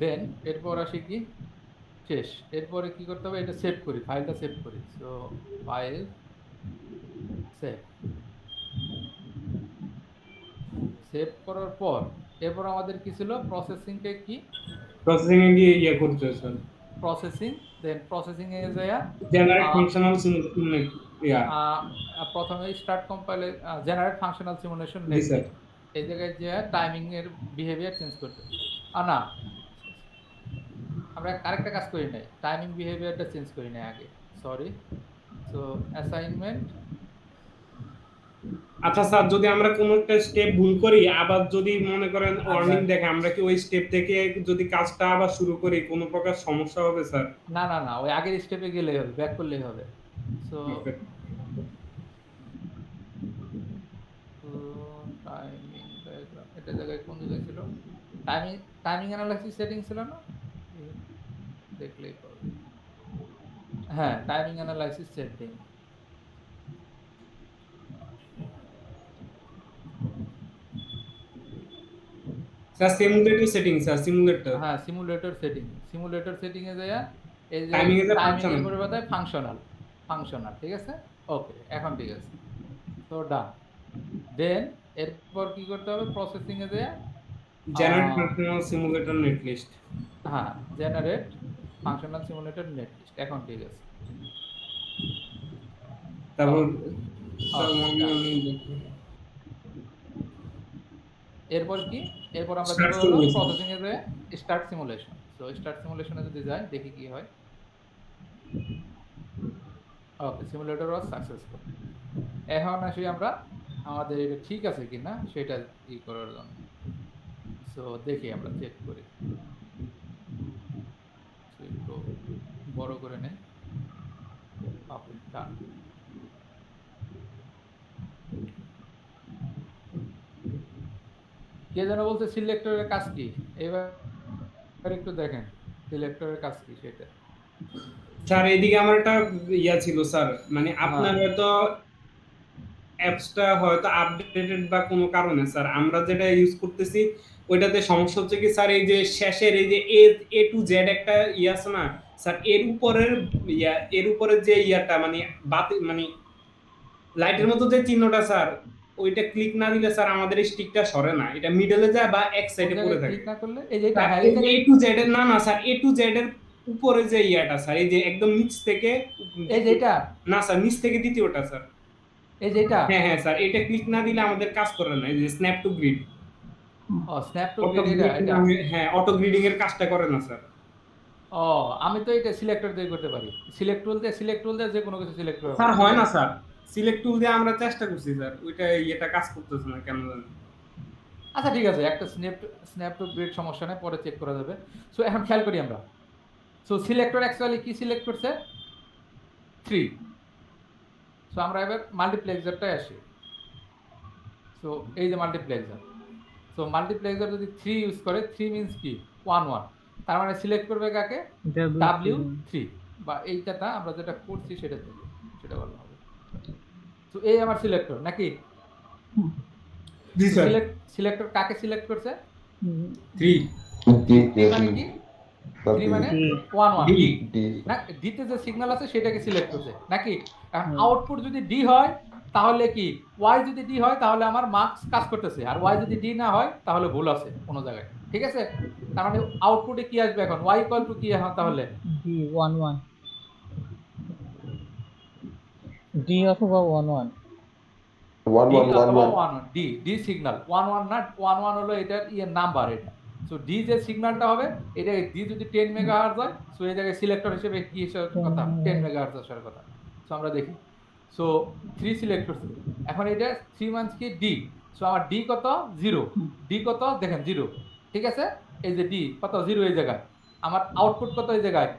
দেন এরপর আসি কি শেষ, এরপরে কি করতে হবে, এটা সেভ করি, ফাইলটা সেভ করি, সো ফাইল সেভ, সেভ করার পর এরপর আমাদের কি ছিল, প্রসেসিংকে কি প্রসেসিং এ গিয়ে ইয়ে করতে স্যার, প্রসেসিং, দেন প্রসেসিং এ যায়া জেনারেট ফাংশনাল ইয়া। প্রথমে স্টার্ট কম্পাইলে জেনারেট ফাংশনাল সিমুলেশন জি স্যার। এই জায়গায় যে টাইমিং এর বিহেভিয়ার চেঞ্জ করতে, না আমরা আরেকটা কাজ করি নাই, টাইমিং বিহেভিয়ারটা চেঞ্জ করি নাই আগে, সরি। সো অ্যাসাইনমেন্ট, আচ্ছা স্যার, যদি আমরা কোনো একটা স্টেপ ভুল করি আবার যদি মনে করেন ওয়ার্নিং দেখে, আমরা কি ওই স্টেপ থেকে যদি কাজটা আবার শুরু করি কোনো প্রকার সমস্যা হবে স্যার? না ওই আগের স্টেপে গেলেই হবে, ব্যাক করলেই হবে। সো টাইমিং ডায়াগ্রাম এটা জায়গায় কোন জায়গায় ছিল, টাইমিং অ্যানালাইসিস সেটিং ছিল না, দেখলেই পাবে। হ্যাঁ, timing analysis setting. Sir simulator setting, sir simulator হ্যাঁ, সিমুলেটর সেটিং। সিমুলেটর সেটিং এ যাইয়া এই যে টাইমিং এর টাইমিং ফাংশন। এর পরিবর্তে ফাংশনাল, ফাংশনাল, ঠিক আছে? ওকে, এখন ঠিক আছে। তো ডান। দেন এরপর কি করতে হবে? প্রসেসিং এ যাইয়া জেনারেট আহ, ফাংশনাল সিমুলেটর নেটলিস্ট। হ্যাঁ, জেনারেট ফাংশনাল সিমুলেটর নেটলিস্ট। এখন ঠিক আছে। তারপর ওকে, স্যার ওকে, one ডান। one দেখো। এরপর কি? এরপর আমরা Start দিব হলো simulation। প্রসেসিং এ যেয়ে স্টার্ট সিমুলেশন। সো স্টার্ট সিমুলেশনে যদি যাই দেখি কি হয়। ওকে, সিমুলেটর ওয়াজ সাকসেসফুল। এখন আসি আমরা আমাদের এটা ঠিক আছে কিনা সেটা ই করার জন্য। সো দেখি, আমরা চেক করি। So, একটু বড় করে নেই। ওকে, ডান। কে যেন বলছে সিলেক্টরের কাজ কি? এবার একটু দেখেন সিলেক্টরের কাজ কি সেটা। স্যার এইদিকে আমার একটা ইয়া ছিল স্যার, মানে আপনার হ্যাঁ, হয়তো অ্যাপসটা হয়তো আপডেটেড বা কোনো কারণে স্যার আমরা যেটা ইউজ করতেছি ওইটাতে সমস্যা হচ্ছে কি স্যার, এই যে শেষের এই যে এ টু জেড একটা ইয়ে আছে না স্যার, এর উপরের যে ইয়াটা মানে বাতি মানে লাইটের মতো যে চিহ্নটা স্যার, ওইটা ক্লিক না দিলে স্যার আমাদের এই স্টিকটা সরে না, এটা মিডলে যায় বা এক কোন সাইডে পড়ে জায়গায় থাকে। ক্লিক না করলে এই যে এটা, স্যার হ্যাঁ এই এই যে এ জায়গায়, টু জেড এর, না না স্যার, এ টু জেড এর উপরে যে ইয়াটা স্যার, এই যে একদম নিচ থেকে এই যে এটা, না স্যার, নিচ থেকে দ্বিতীয়টা স্যার। এই যে এটা। হ্যাঁ হ্যাঁ স্যার, এটা ক্লিক না দিলে আমাদের কাজ করে না, এই যে স্ন্যাপ টু গ্রিড, ও, স্ন্যাপ টু অটো গ্রিড, এটা গ্রিডিং এটা। হ্যাঁ অটো গ্রিডিং এর কাজটা করে না স্যার। ও, আমি তো এটা সিলেক্টর দিয়ে করতে পারি। সিলেক্ট টুল দিয়ে যে কোনো কিছু সিলেক্ট করা স্যার পারি, ঠিক হয় না আছে? স্যার, সিলেক্ট টুল দিয়ে আমরা চেষ্টা করছি স্যার, ওইটা এটা কাজ করতেছে না কেন জানি। আচ্ছা ঠিক আছে, একটা স্ন্যাপ টু গ্রিড সমস্যা নেই, পরে চেক করা যাবে। সো এখন খেয়াল করি আমরা। সো সিলেক্টর অ্যাকচুয়ালি কি সিলেক্ট করছে? 3। সো আমরা এবার মাল্টিপ্লেক্সারটায় আসি। সো এই যে মাল্টিপ্লেক্সার। সো মাল্টিপ্লেক্সার যদি 3 ইউজ করে, 3 মিন্স কি? 1 1। তার মানে সিলেক্ট করবে কাকে? W3, বা এইটাটা আমরা যেটা করছি সেটা থেকে, সেটা ভালো হবে। তো এই আমার সিলেক্টর নাকি? জি স্যার। সিলেক্টর কাকে সিলেক্ট করছে? 3 ডি 3 মানে কি? 3 মানে D 1 1 ডি ডি। ডি না, ডিতে যে সিগন্যাল আছে সেটাকে সিলেক্ট করছে নাকি? এখন হুম। আউটপুট যদি ডি হয় তাহলে কি? ওয়াই যদি ডি হয় তাহলে আমার মার্কস কাজ করতেছে, আর ওয়াই যদি ডি না হয় তাহলে ভুল আছে কোনো জায়গায়, ঠিক আছে? তার মানে আউটপুটে কি আসবে এখন? ওয়াই ইকুয়াল টু কি এখন তাহলে? D 1 1 D অথবা 1 1 ওয়ান ডি ওয়ান ওয়ান অথবা ওয়ান 1 ডি সিগন্যাল 1 1 না, 1 1 হলো এটার ইয়ে নাম্বার এটা। সো ডি যে সিগন্যালটা হবে, এটা ডি যদি 10 মেগাহার্টজ হয়, সো এই জায়গায় সিলেক্টর হিসেবে কি আসার কথা? 10 মেগাহার্টজ আসার কথা। সো আমরা দেখি। সো 3 সিলেক্ট করছি। এখন এটা 3 মান্থস কি ডি। সো আমার ডি কত? 0। ডি কত দেখেন? 0, ঠিক আছে? এই যে ডি কত? 0 এই জায়গায়। আমার আউটপুট কত এই জায়গায়?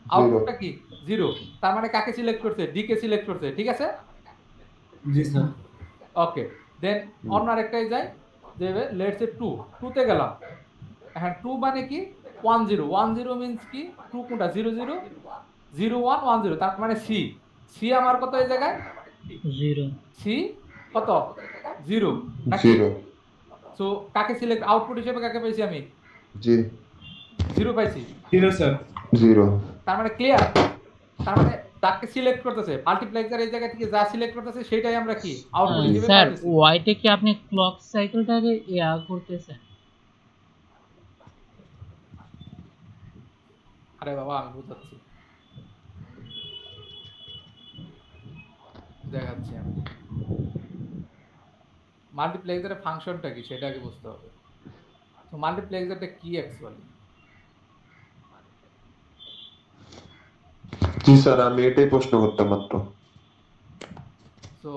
জিরো। আউটপুটটা কি? 0। তার মানে কাকে সিলেক্ট করছে? ডি কে সিলেক্ট করছে, ঠিক আছে? জি স্যার। ওকে, দেন অন্য আরেকটাই যাই, যে লেটস সে 2 তে গেলাম। এখন 2 মানে কি? 10 10 মিন্স কি? 2 কোনটা? 0 0 0 1 1 0, তার মানে সি। সি আমার কত এই জায়গায়? 0 সি কত? 0 নাকি? জিরো। সো কাকে সিলেক্ট, আউটপুট হিসেবে কাকে পাইছি আমি? জি 0 পাইছি। Zero sir. জিরো। তার মানে ক্লিয়ার? তার মানে তাকে সিলেক্ট করতেছে মাল্টিপ্লেক্সার, এই জায়গা থেকে যা সিলেক্ট করতেছে সেটাই আমরা কি আউটপুট হিসেবে স্যার পাইতেছি। ওয়াইটে কি আপনি ক্লক সাইকেলটাকে ইয়া করতেছেন? আরে বাবা, আমি বুঝাচ্ছি, দেখাচ্ছি আমি। মাল্টিপ্লেক্সারের ফাংশনটা কি সেটা আগে বুঝতে হবে। তো মাল্টিপ্লেক্সারটা কি অ্যাকচুয়ালি? জি স্যার, আমি এটাই প্রশ্ন করতাম মাত্র। সো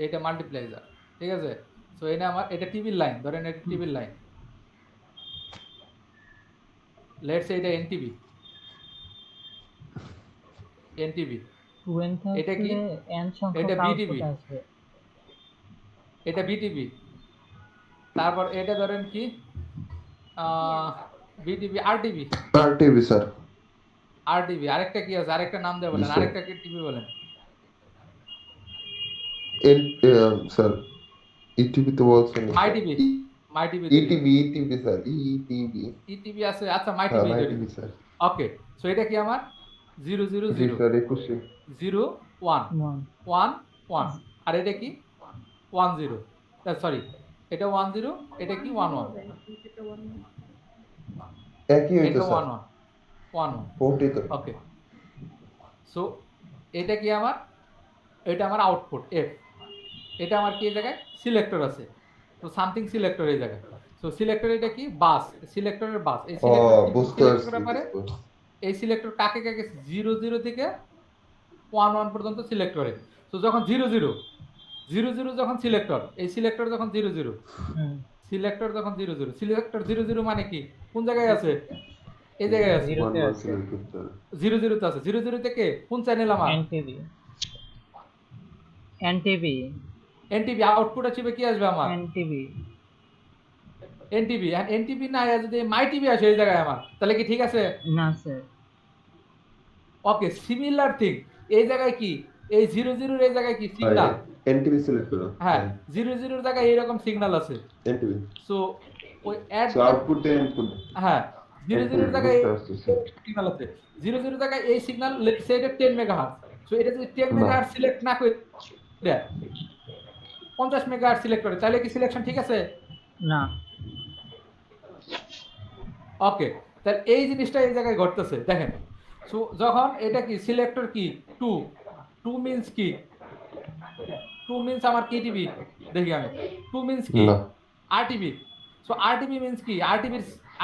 এটা মাল্টিপ্লেক্সার, ঠিক আছে? সো এটা আমার, এটা টিভির লাইন, ধরেন এটা টিভির লাইন। লেটস সে এটা এনটিভি, এনটিভি। 2n এটা কি? থাকলে n সংখ্যক এটা আউটপুট বিটিভি, আসবে। এটা বিটিভি। তারপর এটা ধরেন কি, BTV, RTV, RTV sir. RTV. আরেকটা কি আছে? আরেকটা নাম দিয়ে জি বলেন। স্যার। আরেকটা কি টিভি বলেন? স্যার ইটিভি তো বলছেন my sir. TV, my TV 3, ETV sir, ETV. ETV আছে। আচ্ছা, মাই হ্যাঁ, টিভি মাই ধরি। TV sir. ওকে, সো এটা কি আমার 0 0 জি 0 স্যার, 21 0 1 ওয়ান 1 1, আর এটা কি 1 0, সরি, এটা 1 0, এটা কি 1 1, একই হইতো এটা স্যার। 1 1 1 1। পোর্টই তো। ওকে, সো এটা কি আমার, এটা আমার আউটপুট এফ। এটা আমার কি এই জায়গায় সিলেক্টর আছে, তো সামথিং সিলেক্টর এই জায়গায়। সো সিলেক্টর এটা কি বাস, সিলেক্টরের বাস। এই ও, সিলেক্টর কি বুঝতে সিলেক্ট পারছি, করা পারে? বুঝতে পারছি। এই সিলেক্টর কাকে কাকে 0 0 থেকে 1 1 পর্যন্ত সিলেক্ট করে। তো যখন 0 0 0 0 যখন সিলেক্টর, এই সিলেক্টর যখন 0 0, হুম সিলেক্টর যখন 0 0, সিলেক্টর 0 0 মানে কি কোন জায়গায় আছে? এই জায়গায় আছে। 0 তে 1 আছে সিলেক্ট করতে হবে। 0 0 তে আছে। 0 0 থেকে কোন চ্যানেল আমার? NTV NTV NTV. আউটপুট আসবে কি আসবে আমার? NTV NTV. এনটিভি না যদি মাই টিভি আসে এই জায়গায় আমার, তাহলে কি ঠিক আছে? না স্যার ওকে, সিমিলার থিং। এই জায়গায় কি এই 0 0 এই জায়গায় কি হ্যাঁ, সিগন্যাল? এনটিভি সিলেক্ট করো। হ্যাঁ, 0 0 জায়গায় এরকম সিগন্যাল আছে। এনটিভি। সো ওই অ্যাট সো দ্য, আউটপুট দিয়ে ইনপুট। হ্যাঁ, 0 0 এনটিভি, জায়গায় বুঝতে পারছি স্যার। সিগন্যাল আছে। 0 0 জায়গায় এই সিগন্যাল লেটস সে এটা 10 মেগাহার্টজ। সো এটা যদি 10 না। মেগাহার্টজ সিলেক্ট না করে দেয়, 50 মেগাহার্টজ সিলেক্ট করে, তাহলে কি সিলেকশন ঠিক আছে? না ওকে, তাহলে এই জিনিসটা এই জায়গায় ঘটতেছে দেখেন। সো যখন এটা কি সিলেক্টর কি 2, 2 মিন্স কি? 2 মিন্স আমার কি টিভি? দেখি আমি। 2 মিন্স কি? না। আরটিভি। সো আরটিভি মিন্স কি?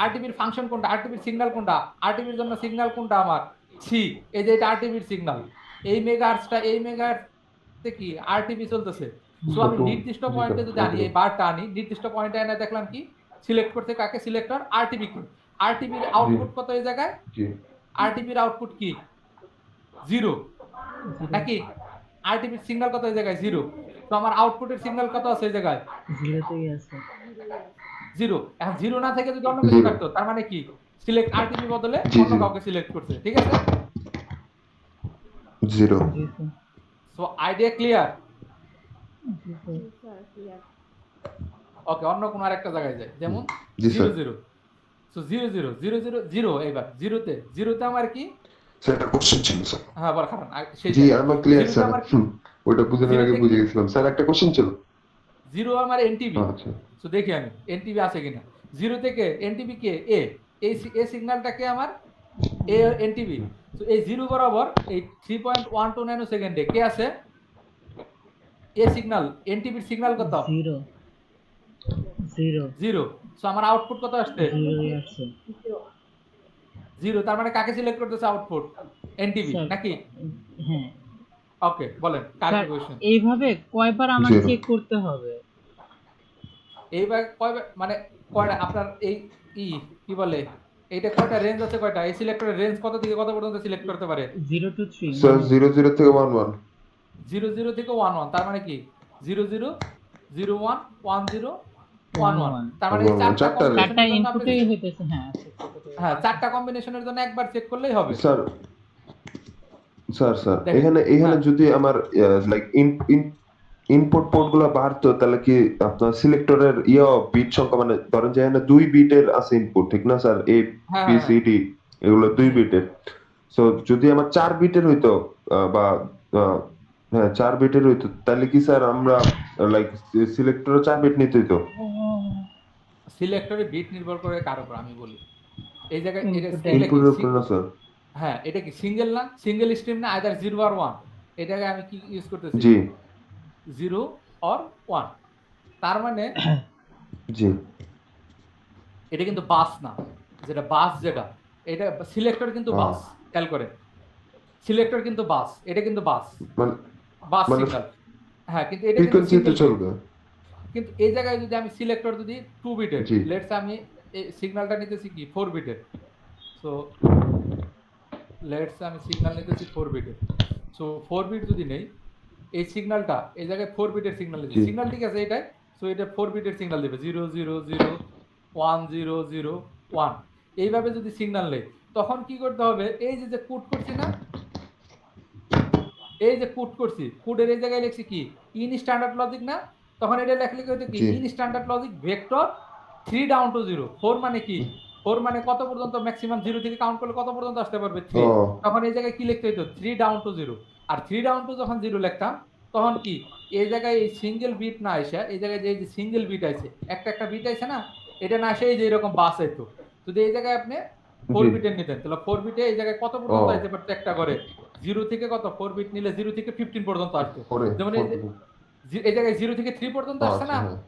আরটিভির ফাংশন কোনটা? আরটিভির সিগন্যাল কোনটা? আরটিভির জন্য সিগন্যাল কোনটা আমার? সি। এই যে এটা আরটিভির সিগন্যাল। এই মেগাহার্টজটা, এই মেগাহার্টজে কি আরটিভি চলতেছে। সো আমি ছোট। নির্দিষ্ট জি পয়েন্টে স্যার, যদি আনি, ছোট। এই বারটা আনি, নির্দিষ্ট পয়েন্টে এনে দেখলাম কি সিলেক্ট করতে কাকে? সিলেক্টর আরটিভি কে। আরটিভির জি, আউটপুট কত এই জায়গায়? জি। আরটিভির আউটপুট কি? 0 নাকি? আরটিভির সিগন্যাল কত এই জায়গায়? 0। তো আমার আউটপুটের সিগন্যাল কত আছে এই জায়গায়? 0তেই আছে 0। এখন 0 না থেকে যদি অন্য কিছু 0। থাকতো, তার মানে কি সিলেক্ট আরটিভি বদলে জি, অন্য 0। কাউকে সিলেক্ট করছে, ঠিক আছে? 0। জি স্যার সো আইডিয়া ক্লিয়ার? জি স্যার স্যার ক্লিয়ার। ওকে, অন্য কোনো আরেকটা জায়গায় যায়, যেমন জি 0 স্যার। 0। সো 0 0 0 0 0, এবার 0তে আমার কি? স্যার একটা কোশ্চেন ছিল স্যার। হ্যাঁ, বল খারাপ সেই জি, জায়গায় আমার ক্লিয়ার 0তে স্যার। আমার কি? ওটা বুঝানোর 0 আগে তে বুঝে কি? গেছিলাম স্যার। একটা কোশ্চেন ছিল। 0 আমার এনটিভি। আচ্ছা। সো দেখি আমি এনটিভি আছে কিনা। 0 থেকে এনটিভি কে এ, এই সিগন্যালটাকে আমার এ এনটিভি। তো এই 0 বরাবর এই 3.12 ন্যানো সেকেন্ডে কে আছে? এ সিগন্যাল। এনটিভির সিগন্যাল কত? 0 0। সো আমার আউটপুট কত আসছে? 0ই আছে 0। তার মানে কাকে সিলেক্ট করতেছে আউটপুট? এনটিভি স্যার নাকি? হ্যাঁ ওকে, বলেন কার স্যার কি কোশ্চেন? এইভাবে কয়বার আমার 0। চেক করতে হবে? এইবার কয়বার মানে কয়টা আপনার এই কি বলে এইটা কয়টা রেঞ্জ আছে? কয়টা এই সিলেক্টরের রেঞ্জ কত থেকে কত পর্যন্ত সিলেক্ট করতে পারে? 0 to 3 স্যার মানে 0 0 থেকে 1 1। 0 0 থেকে 1 1, তার মানে কি 0 0 0 1 1 0 1 1। 1 তার মানে এই 1 1 চারটা চারটা চারটা কম্বিনেশনের জন্য আপনি ইনপুটেই হইতেছে হ্যাঁ হ্যাঁ, চারটা কম্বিনেশনের জন্য একবার চেক করলেই হবে। স্যার, স্যার দেখেন, এখানে হ্যাঁ, যদি আমার লাইক ইনপুট পোর্ট গুলো বাড়তো, তাহলে কি আপনার সিলেক্টরের বিট সংখ্যা, মানে ধরেন যে এখানে 2 বিটের আছে ইনপুট, ঠিক না স্যার? এ হ্যাঁ, বি হ্যাঁ, সি ডি এগুলো 2 বিটের। সো যদি আমার 4 বিটের হইতো, বা হ্যাঁ 4 বিটের হইতো, তাহলে কি স্যার আমরা লাইক সিলেক্টরে 4 বিট নিতে হইতো? সিলেক্টরে বিট নির্ভর করে কার উপর আমি বলি। এই জায়গায় এটা ইনপুটে এগুলা কি ইনপুটের উপর না স্যার? হ্যাঁ, এটা কি সিঙ্গেল না? সিঙ্গেল স্ট্রিম না? আইদার 0 আর 1। এটাকে আমি কি ইউজ করতেছি? জি 0 অর 1। তার মানে জি। এটা কিন্তু বাস না। যেটা বাস, যেটা এটা সিলেক্টর কিন্তু বাস। খেয়াল করেন, সিলেক্টর কিন্তু বাস, এটা কিন্তু বাস, মানে বাস মানে সিগন্যাল। হ্যাঁ, কিন্তু এটা কিন্তু ফ্রিকোয়েন্সিতে সিঙ্গেল। চলবে। কিন্তু এই জায়গায় যদি আমি সিলেক্টর যদি 2 বিটের, জি। লেটস আমি এই সিগন্যালটা নিতেছি কি 4 বিটের। সো লেটস আমি সিগন্যাল নিতেছি 4 বিটের। সো 4 বিট যদি নেই, এই সিগন্যালটা এই জায়গায় 4 বিটের সিগন্যাল দিচ্ছে। জি। সিগন্যাল ঠিক আছে এটাই। সো এটা 4 বিটের সিগন্যাল দিবে 0 0 0 1 0 0 1। এইভাবে যদি সিগন্যাল নেই, তখন কি করতে হবে, এই যে কোড করছি না, এই যে কোড করছি, কোডের এই জায়গায় লিখছি কি ইন স্ট্যান্ডার্ড লজিক না, তখন এটা লেখলে কি হতো কি G in standard logic vector 3 down to 0। 4 মানে কি, 4 মানে কত পর্যন্ত ম্যাক্সিমাম 0 থেকে কাউন্ট করলে কত পর্যন্ত আসতে পারবে, ও 3। তখন এই জায়গায় কি লিখতে হতো 3 ডাউন টু 0। আর 3 ডাউন টু যখন 0 লিখতাম, তখন কি এই জায়গায় এই সিঙ্গেল বিট না আইসা, এই জায়গায় যে সিঙ্গেল বিট আছে, একটা একটা বিট আছে না, এটা না আসে এই যে এরকম বাস আইতো। যদি এই জায়গায় আপনি 4 জি বিটের নিতেন, তাহলে 4 বিটে এই জায়গায় কত ও পর্যন্ত আইতে পারতো একটা করে, 0 থেকে কত, 4 বিট নিলে 0 থেকে 15 পর্যন্ত আসতো। পরে যেমন এই ফোর যে এই জায়গায় 0 থেকে 3 পর্যন্ত আসছে আচ্ছা না, হ্যাঁ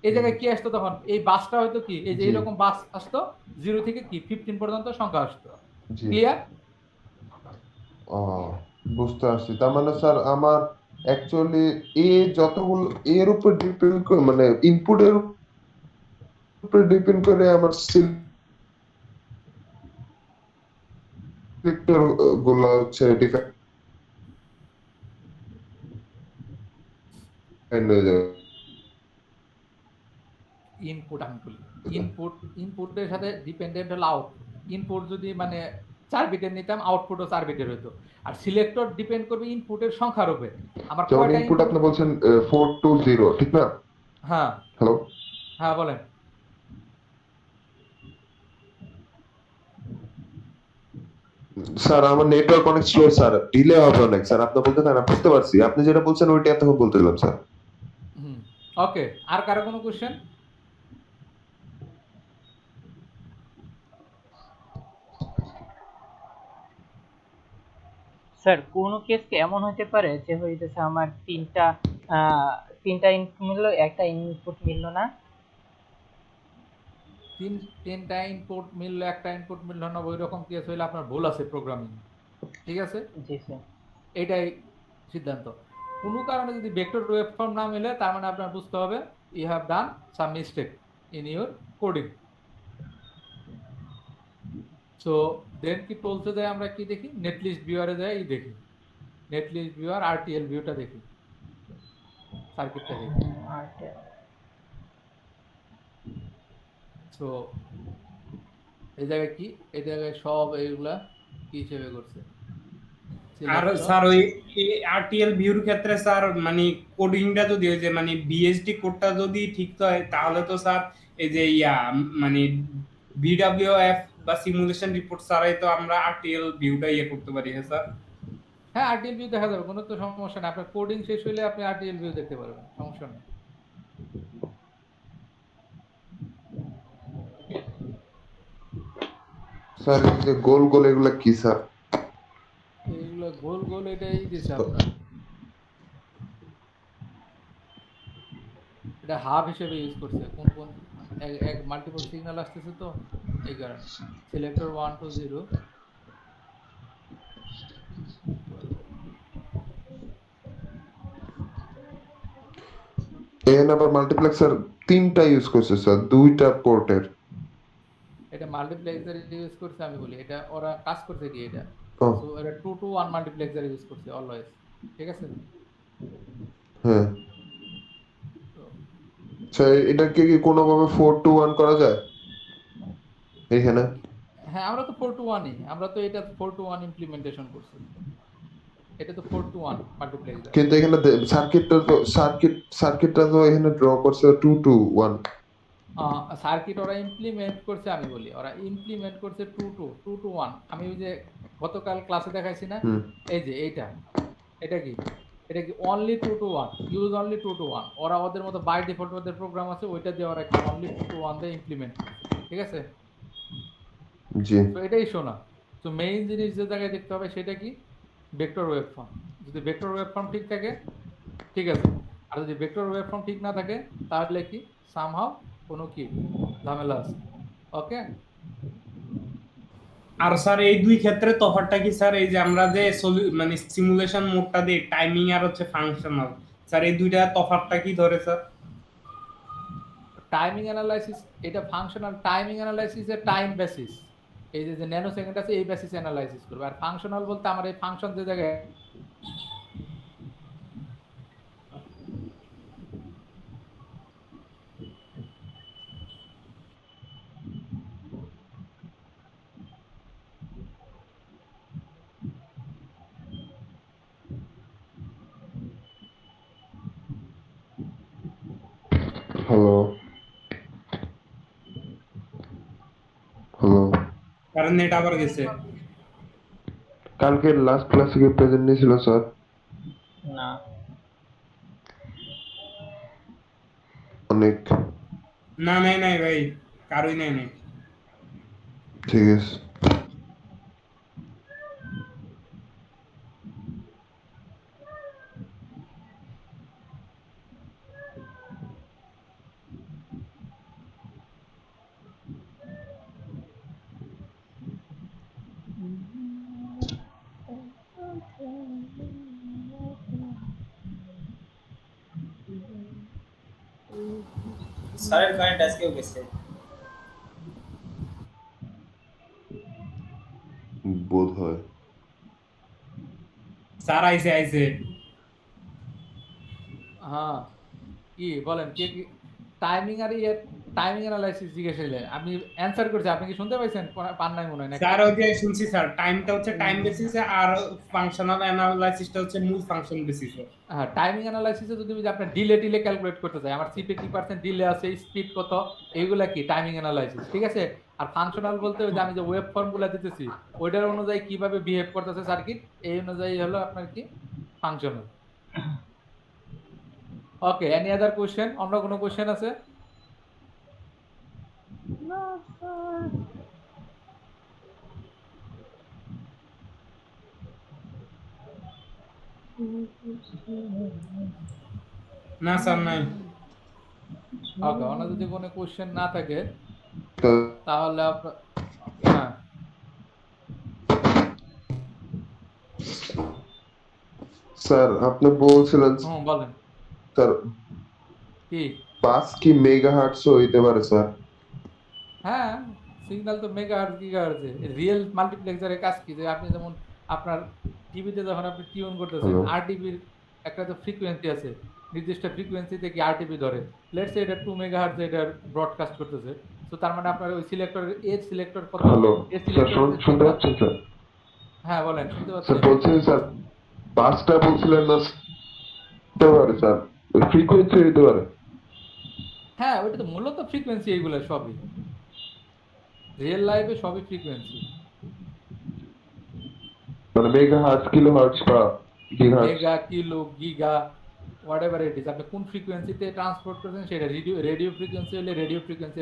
এই জায়গায় কি আসতো তখন, এই বাসটা হয়তো কি এই যে জি এরকম বাস আসতো, 0 থেকে কি 15 পর্যন্ত সংখ্যা আসতো। জি ক্লিয়ার? ও বুঝতে পারছি। তার মানে স্যার আমার অ্যাকচুয়ালি এ যতগুলো এর উপর ডিপেন্ড করে, মানে ইনপুটের উপর ডিপেন্ড করে আমার সিলেক্টর গুলো হচ্ছে ডিফাইন হয়ে যাবে। ইনপুট আমি বলি, ইনপুটের সাথে ডিপেন্ডেন্ট হলো আউটপুট। ইনপুট যদি মানে 4 বিটের নিতাম, আউটপুটও 4 বিটের হতো। আর সিলেক্টর ডিপেন্ড করবে ইনপুটের সংখ্যার উপরে, আমার যেমন কয়টা ইনপুট ইনপুট। আপনি বলছেন 420, ঠিক না? হ্যাঁ, হ্যালো হ্যাঁ বলেন। স্যার, আমার নেটওয়ার্ক অনেক স্লো স্যার, ডিলে হবে অনেক স্যার। আপনি বলতে থাকেন, আমি বুঝতে পারছি আপনি যেটা বলছেন, ওইটা এতক্ষণ বলতেছিলাম স্যার। হুম, ওকে। আর কারো কোনো কোশ্চেন? স্যার কোন কেস কি এমন হতে পারে যে হইতেছে আমার আহ, তিনটা ইনপুট মিললো, একটা ইনপুট মিললো না? তিনটা ইনপুট মিললো, একটা ইনপুট মিললো না, ওই রকম কেস হইলে আপনার ভুল আছে প্রোগ্রামিং। ঠিক আছে, জি স্যার। এটাই সিদ্ধান্ত। কোনো কারণে যদি ভেক্টর ওয়েব ফর্ম না মিলে, তার মানে আপনার বুঝতে হবে you have done some mistake in your coding. So then কি টলসে যায়, আমরা কি দেখি, নেটলিস্ট ভিউয়ারে যাই, দেখি নেটলিস্ট ভিউয়ার আরটিএল ভিউটা দেখি, সার্কিটটা দেখি। আচ্ছা সো এই জায়গায় কি, এই জায়গায় সব এইগুলা কি হিসেবে করছে, আর সিলেক্টর। স্যার ওই আরটিএল ভিউর ক্ষেত্রে স্যার মানে কোডিংটা যদি ওই যে মানে বিএসডি কোডটা যদি ঠিক হয়, তাহলে তো স্যার এই যে মানে বিডব্লিউএফ বা সিমুলেশন রিপোর্ট ছাড়াই তো আমরা আরটিএল ভিউটা করতে পারি, হ্যাঁ স্যার? হ্যাঁ, আরটিএল ভিউ দেখা যাবে, কোনো তো সমস্যা না। আপনার কোডিং শেষ হইলে আপনি আরটিএল ভিউ দেখতে পারবেন, সমস্যা নেই। স্যার এই যে গোল গোল এগুলা কি স্যার? এইগুলো গোল গোল এটাই দিছে আপনার, এটা হাব হিসেবে ইউজ করছে। কোন কোন এক মাল্টিপল সিগন্যাল আসতেছে তো, এই কারণে সিলেক্টর 1 to 0। এখানে আবার মাল্টিপ্লেক্সার তিনটা ইউজ করছে স্যার, দুইটা পোর্টের। এটা মাল্টিপ্লেক্সার ইউজ করছে, আমি বলি এটা ওরা কাজ করছে কি এটা। ও সো এটা 2 to 1 মাল্টিপ্লেক্সার ইউজ করছে অলওয়েজ, ঠিক আছে। হ্যাঁ তো স্যার, এটাকে কি কোনোভাবে 4-1 করা যায় এইখানে? হ্যাঁ, আমরা তো 4 to 1ই, আমরা তো এটা 4 to 1 ইমপ্লিমেন্টেশন করছি, এটা তো 4 to 1 মাল্টিপ্লেক্সার। কিন্তু এখানে সার্কিটটা তো এখানে ড্র করছে 2-1। সার্কিট ওরা ইমপ্লিমেন্ট করছে, আমি বলি ওরা ইমপ্লিমেন্ট করছে 2 to 1। আমি ওই যে গতকাল ক্লাসে দেখাইছি না, হুম এই যে এইটা, এটা কি, এটা কি only 2 to 1, use only 2 to 1। ওরা ওদের মতো বাই ডিফল্ট ওদের প্রোগ্রাম আছে, ওইটা দিয়ে ওরা কি অনলি 2 to 1 দিয়ে ইমপ্লিমেন্ট করছে, ঠিক আছে। জি তো এটাই শোনা। তো মেইন জিনিস যে জায়গায় দেখতে হবে সেটা কি, ভেক্টর ওয়েব ফর্ম। যদি ভেক্টর ওয়েব ফর্ম ঠিক থাকে, ঠিক আছে। আর যদি ভেক্টর ওয়েব ফর্ম ঠিক না থাকে, তাহলে কি সামহাও কোনো কি ঝামেলা আছে। ওকে। আর স্যার এই দুই ক্ষেত্রে তফাৎটা কি স্যার, এই যে আমরা যে মানে সিমুলেশন মোডটা দিই টাইমিং আর হচ্ছে ফাংশনাল, স্যার এই দুইটা তফাৎটা কি ধরে স্যার? টাইমিং অ্যানালাইসিস, এটা ফাংশনাল টাইমিং অ্যানালাইসিসের টাইম বেসিস, এই যে ন্যানো সেকেন্ড আছে এই বেসিস অ্যানালাইসিস করবে। আর ফাংশনাল বলতে আমার এই ফাংশন যে জায়গায় কারণ নেট আবার গেছে। কালকে লাস্ট ক্লাসে কি প্রেজেন্ট নিয়েছিল স্যার? না। অনেক না নাই নাই ভাই, কারোই নাই নাই। ঠিক আছে। স্যারের কারেন্ট আজকেও গেছে। বোধ হয় স্যার আইছে আইছে। হ্যাঁ, কি বলেন, কে কি টাইমিং আর ইয়ে টাইমিং অ্যানালাইসিস জিজ্ঞেস করলেন, আপনি অ্যান্সার করছে, আপনি কি শুনতে পাইছেন? পান নাই মনে হয় নাকি? স্যার ওই যে শুনছি স্যার, টাইমটা হচ্ছে টাইম বেসিসে আর ফাংশনাল অ্যানালাইসিসটা হচ্ছে মূল ফাংশন বেসিসে। হ্যাঁ, টাইমিং অ্যানালাইসিসে যদি আপনার ডিলে টিলে ক্যালকুলেট করতে চাই, আমার সিপে কি পার্সেন্ট ডিলে আছে, স্পিড কত, এইগুলা কি টাইমিং অ্যানালাইসিস, ঠিক আছে? আর ফাংশনাল বলতে ওই যে আমি যে ওয়েব ফর্মগুলো দিতেছি ওইটার অনুযায়ী কিভাবে বিহেভ করতেছে সার্কিট, এই অনুযায়ী হলো আপনার কি ফাংশনাল। ওকে, এনি আদার কোশ্চেন? অন্য কোনো কোশ্চেন আছে? না স্যার নাই। ওকে, অন্য যদি কোনো কোশ্চেন না থাকে তো তাহলে হ্যাঁ, স্যার আপনি বলছিলেন বলেন স্যার কি? বাস কি মেগাহার্টজ হইতে পারে স্যার? হ্যাঁ, সিগন্যাল তো মেগাহার্টজ গিগাহার্টজে। রিয়েল মাল্টিপ্লেক্সারের কাজ কি, যে আপনি যেমন আপনার টিভিতে যখন আপনি টিউন করতেছেন, হ্যালো আরটিপির একটা তো ফ্রিকোয়েন্সি আছে, নির্দিষ্ট ফ্রিকোয়েন্সিতে কি আরটিপি ধরে, লেটস সে এটা 2 মেগাহার্টজ এটা ব্রডকাস্ট করতেছে। তো তার মানে আপনার ওই সিলেক্টরের এজ সিলেক্টর কত, হ্যালো এজ স্যার সিলেক্টর শুনতে পাচ্ছেন স্যার? হ্যাঁ বলেন, শুনতে স্যার পাচ্ছেন? বলছেন স্যার বাসটা বলছিলেন না হতে পারে স্যার, ফ্রিকোয়েন্সি হইতে পারে। হ্যাঁ, ওইটা তো মূলত ফ্রিকোয়েন্সি, এইগুলো সবই রিয়েল লাইফে সবই ফ্রিকোয়েন্সি। মানে মেগাহার্টজ কিলোহার্টজ বা gigahertz. Mega, kilo, giga, whatever it is, আপনি কোন ফ্রিকোয়েন্সিতে ট্রান্সপোর্ট করছেন সেটা। রেডিও ফ্রিকোয়েন্সি হলে রেডিও ফ্রিকোয়েন্সি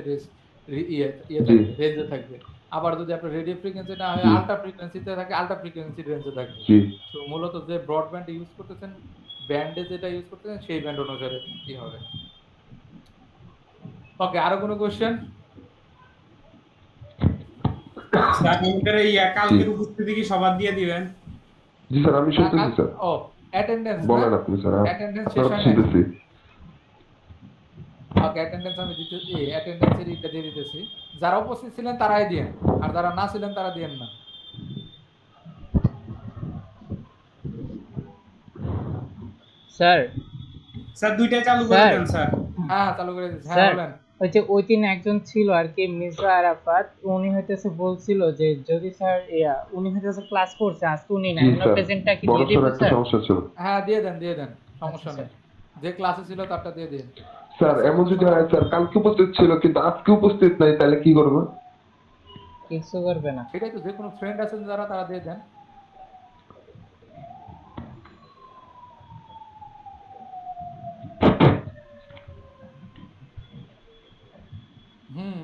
ইয়ে জি থাকবে, রেঞ্জে থাকবে। আবার যদি আপনার রেডিও ফ্রিকোয়েন্সি না হয় জি আল্ট্রা ফ্রিকোয়েন্সিতে থাকে, আল্ট্রা ফ্রিকোয়েন্সি রেঞ্জে থাকবে। জি তো মূলত যে ব্রডব্যান্ড ইউজ করতেছেন, ব্যান্ডে যেটা ইউজ করতেছেন সেই ব্যান্ড অনুসারে কি হবে। ওকে, আরো কোনো কোশ্চেন? স্যার আমাদের কালকের উপস্থিতি কি সবার দিয়ে দিবেন? জি স্যার আমি শুনতেছি স্যার। ও, অ্যাটেন্ডেন্স না? বলেন আপনি স্যার, অ্যাটেন্ডেন্স শেষ আপনারা হয় নাই? শুনতেছি। ওকে, অ্যাটেন্ডেন্স আমি দিতেছি, অ্যাটেন্ডেন্সের ইটা দিয়ে দিতেছি। যারা উপস্থিত ছিলেন তারাই দিয়েন, আর যারা না ছিলেন তারা দিয়েন না। স্যার স্যার দুইটা চালু করে স্যার দেন স্যার। হ্যাঁ, চালু করে দিচ্ছি। হ্যাঁ স্যার বলেন। ওই যে ওই দিন একজন ছিল আর কি, মির্জা আরাফাত, উনি হইতেছে বলছিল যে যদি স্যার উনি হইতেছে ক্লাস করছে আজকে, উনি না, জি ওনার স্যার, প্রেজেন্টটা কি বড় দিয়ে দিব সড় একটা স্যার? সমস্যা ছিল। হ্যাঁ দিয়ে দেন, দিয়ে দেন, সমস্যা আচ্ছা, নেই। যে ক্লাসে ছিল তারটা দিয়ে দিন। স্যার এমন যদি হয় স্যার কালকে উপস্থিত ছিল কিন্তু আজকে উপস্থিত নাই, তাহলে কি করবো? কিছু করবে না। সেটাই তো, যে কোনো ফ্রেন্ড আছেন যারা, তারা দিয়ে দেন।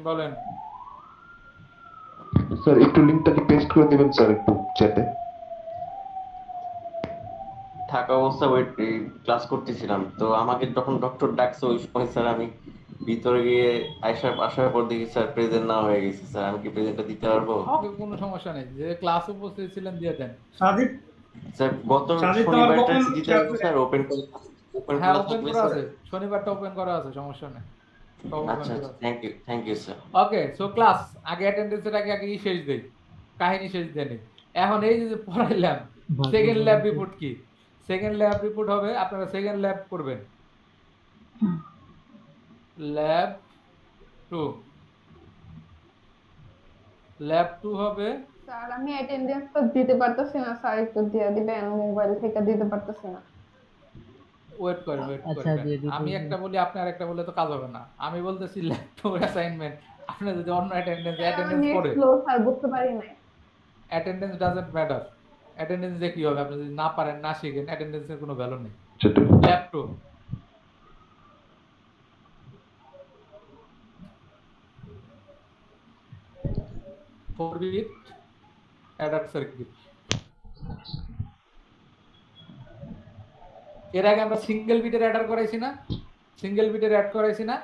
বলেন। স্যার একটু লিংকটাকে পেস্ট করে দিবেন স্যার একটু চ্যাটে। থাকা অবস্থা ওয়েট ক্লাস করতেছিলাম, তো আমাকে যখন ডক্টর ডাকছে ওই সময় স্যার আমি ভিতরে গিয়ে আসার পর দেখি স্যার প্রেজেন্ট না হয়ে গেছে। স্যার আমি কি প্রেজেন্টটা দিতে পারবো? ওকে, কোনো সমস্যা নেই, যে ক্লাসে উপস্থিত ছিলেন দিয়ে দেন। সাজিদ স্যার গত সাজিদ তোমার শনিবারটা কখন সিজিতে আসবো স্যার, ওপেন হ্যাঁ, খোলা ওপেন থাকবে করা স্যার? আছে, শনিবারটা ওপেন করা আছে, সমস্যা নেই, সব ওপেন আচ্ছা করা আচ্ছা, আছে। Thank you sir. Okay, so class আগে অ্যাটেন্ডেন্সের আগে আগে শেষ দেই, কাহিনী শেষ দেনি। এখন এই যে পড়াইলাম, সেকেন্ড ল্যাব রিপোর্ট কি? সেকেন্ড ল্যাব রিপোর্ট হবে, আপনারা সেকেন্ড ল্যাব করবেন, ল্যাব 2। ল্যাব 2 হবে। স্যার আমি অ্যাটেন্ডেন্স তো দিতে পারতেছি না, স্যার একটু দিয়ে দিবেন, মোবাইল থেকে দিতে পারতেছি না। ওয়েট করেন, আচ্ছা, দিয়ে দিতে আমি হবে। একটা বলি, আপনি আরেকটা বললে তো কাজ হবে না। আমি বলতেছি ল্যাব 2 অ্যাসাইনমেন্ট, আপনি যদি অন্য অ্যাটেন্ডেন্স নেট পড়ে, স্লো স্যার, বুঝতে পারি নাই। Attendance doesn't matter. অ্যাটেন্ডেন্স দিয়ে কি হবে? আপনি যদি না পারেন, না শিখেন, অ্যাটেন্ডেন্সের কোনো ভ্যালু নেই। সেটা ল্যাব 2 4 বিট অ্যাডার সার্কিট। এর আগে আমরা সিঙ্গেল বিটের অ্যাডার করাইছি না? সিঙ্গেল বিটের অ্যাড করাইছি না?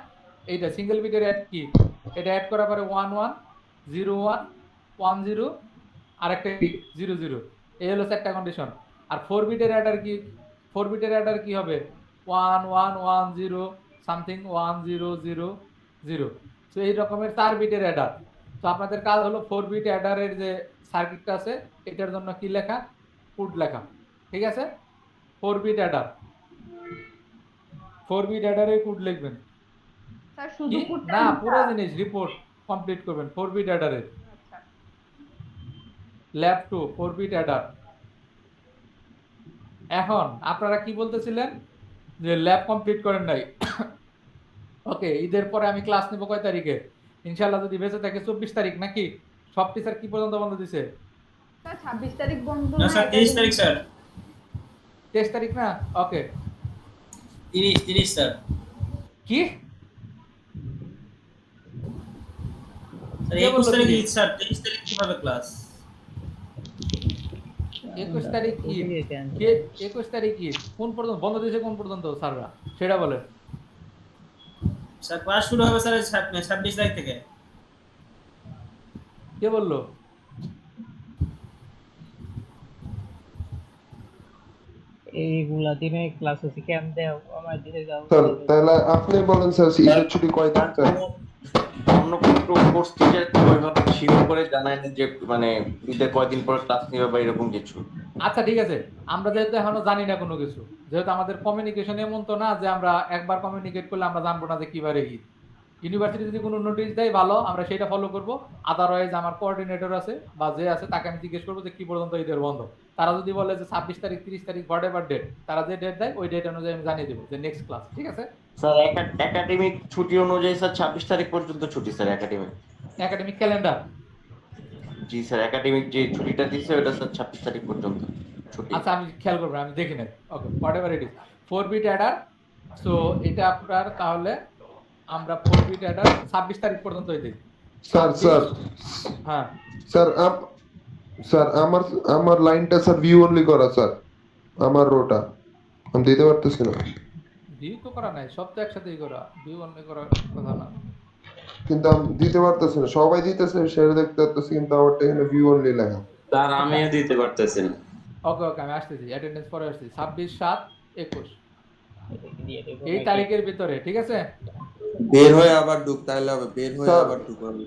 এইটা সিঙ্গেল বিটের অ্যাড কি? এটা অ্যাড করার পরে 1 1 0 1 1 0 আর একটা 0 0, এই হলো চারটা কন্ডিশন। আর 4 বিটের অ্যাডার কি? 4 বিটের অ্যাডার কি হবে? 1 1 1 0 সামথিং 1 0 0 0। তো এই রকমের 4 বিটের অ্যাডার। তো আপনাদের কাজ হলো 4 বিট অ্যাডারের যে সার্কিটটা আছে এটার জন্য কি লেখা? কোড লেখা। ঠিক আছে? 4 বিট অ্যাডার, 4 বিট অ্যাডারে কোড লিখবেন। স্যার শুধু কি কোডটা না, লিখা? পুরো জিনিস রিপোর্ট কমপ্লিট করবেন 4 বিট অ্যাডারে। আচ্ছা। Lab 2 4 bit adder. এখন আপনারা কি বলতেছিলেন যে ল্যাব কমপ্লিট করেন নাই? ওকে, ঈদের পরে আমি ক্লাস নেব কয় তারিখে? ইনশাআল্লাহ যদি বেঁচে থাকে 24 তারিখ, নাকি? সব টিচার কি পর্যন্ত বন্ধ দিছে? স্যার 26 তারিখ বন্ধ না স্যার 30 তারিখ স্যার, 23 তারিখ না? ওকে। 30 স্যার। কি স্যার কে 21 বললো তারিখ 30? ঈদ স্যার, 23 তারিখ কিভাবে ক্লাস? 21 তারিখ কি? কে 21 তারিখ কি? কোন পর্যন্ত বন্ধ দিয়েছে? কোন পর্যন্ত স্যাররা সেটা বলেন। স্যার ক্লাস শুরু হবে স্যার 26 তারিখ থেকে। কে বললো? এইগুলা দিনে ক্লাস হচ্ছে কেন দেও আমার দিকে যাও। স্যার তাহলে আপনি বলেন স্যার ঈদের ছুটি কয়দিন স্যার? অন্য কোনো কোর্স টিচার ওইভাবে শিওর করে জানায় না যে মানে ঈদের কয়দিন পরে ক্লাস নেবে বা এরকম কিছু। আচ্ছা ঠিক আছে, আমরা যেহেতু এখনো জানি না কোনো কিছু, যেহেতু আমাদের কমিউনিকেশন এমন তো না যে আমরা একবার কমিউনিকেট করলে আমরা জানবো না যে কিবারে ঈদ। ইউনিভার্সিটি যদি কোনো নোটিশ দেয় ভালো, আমরা সেটা ফলো করব। আদারওয়াইজ আমার কোঅর্ডিনেটর আছে বা যে আছে তাকে আমি জিজ্ঞেস করবো যে কি পর্যন্ত ঈদের বন্ধ। তারা যদি বলে যে 26 তারিখ 30 তারিখ হোয়াটএভার ডেট, তারা যে ডেট দেয় ওই ডেট অনুযায়ী আমি জানিয়ে দেবো যে নেক্সট ক্লাস। ঠিক আছে? স্যার একাডেমিক ছুটি অনুযায়ী স্যার 26 তারিখ পর্যন্ত ছুটি স্যার একাডেমিক। Academic calendar. জি স্যার, একাডেমিক যে ছুটিটা দিচ্ছে ওটা স্যার 26 তারিখ পর্যন্ত ছুটি। আচ্ছা আমি খেয়াল করবো, আমি দেখি নাই। Okay, whatever it is 4 bit adder. So এটা আপনার তাহলে আমরা 4 বিট অ্যাডার 26 তারিখ পর্যন্ত দিই। স্যার স্যার হ্যাঁ স্যার স্যার আমার লাইনটা স্যার ভিউ অনলি করা স্যার, আমার রোটা আমি দিতে পারতেছি না। ভিউ তো করা নাই, সব তো একসাথেই করা, ভিউ অনলি করার কথা না। কিন্তু আমি দিতে পারতেছি না, সবাই দিতেছে সেটা দেখতে পারতেছি কিন্তু আমারটা এখানে ভিউ অনলি লেখা। স্যার আমিও দিতে পারতেছি না। ওকে ওকে, আমি আসতেছি, অ্যাটেন্ডেন্স পরে আসছি। 26 7 21 দিয়ে দেবো এই তারিখের ভিতরে। ঠিক আছে? বের হয়ে আবার ঢুক, তাহলে হবে বের হয়ে স্যার। আবার ঢুক হবে।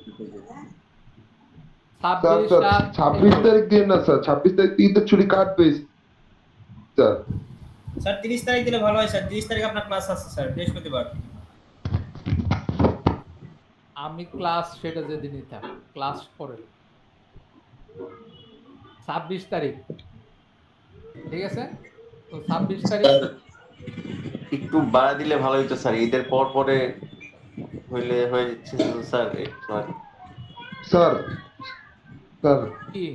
26 স্যার 7 26 তারিখ দিয়ে না স্যার, 26 তারিখ ঈদের ছুটি কাটবে স্যার। স্যার 30 তারিখ দিলে ভালো হয় স্যার, 30 তারিখ আপনার ক্লাস আছে স্যার, বৃহস্পতিবার। আমি ক্লাস সেটা যেদিনই থাক, ক্লাস পরে 26 তারিখ। ঠিক আছে? তো 26 তারিখ একটু বাড়া দিলে ভালো হতো স্যার, ঈদের পর পরে হয়ে যাচ্ছে তো স্যার। স্যার স্যার কি?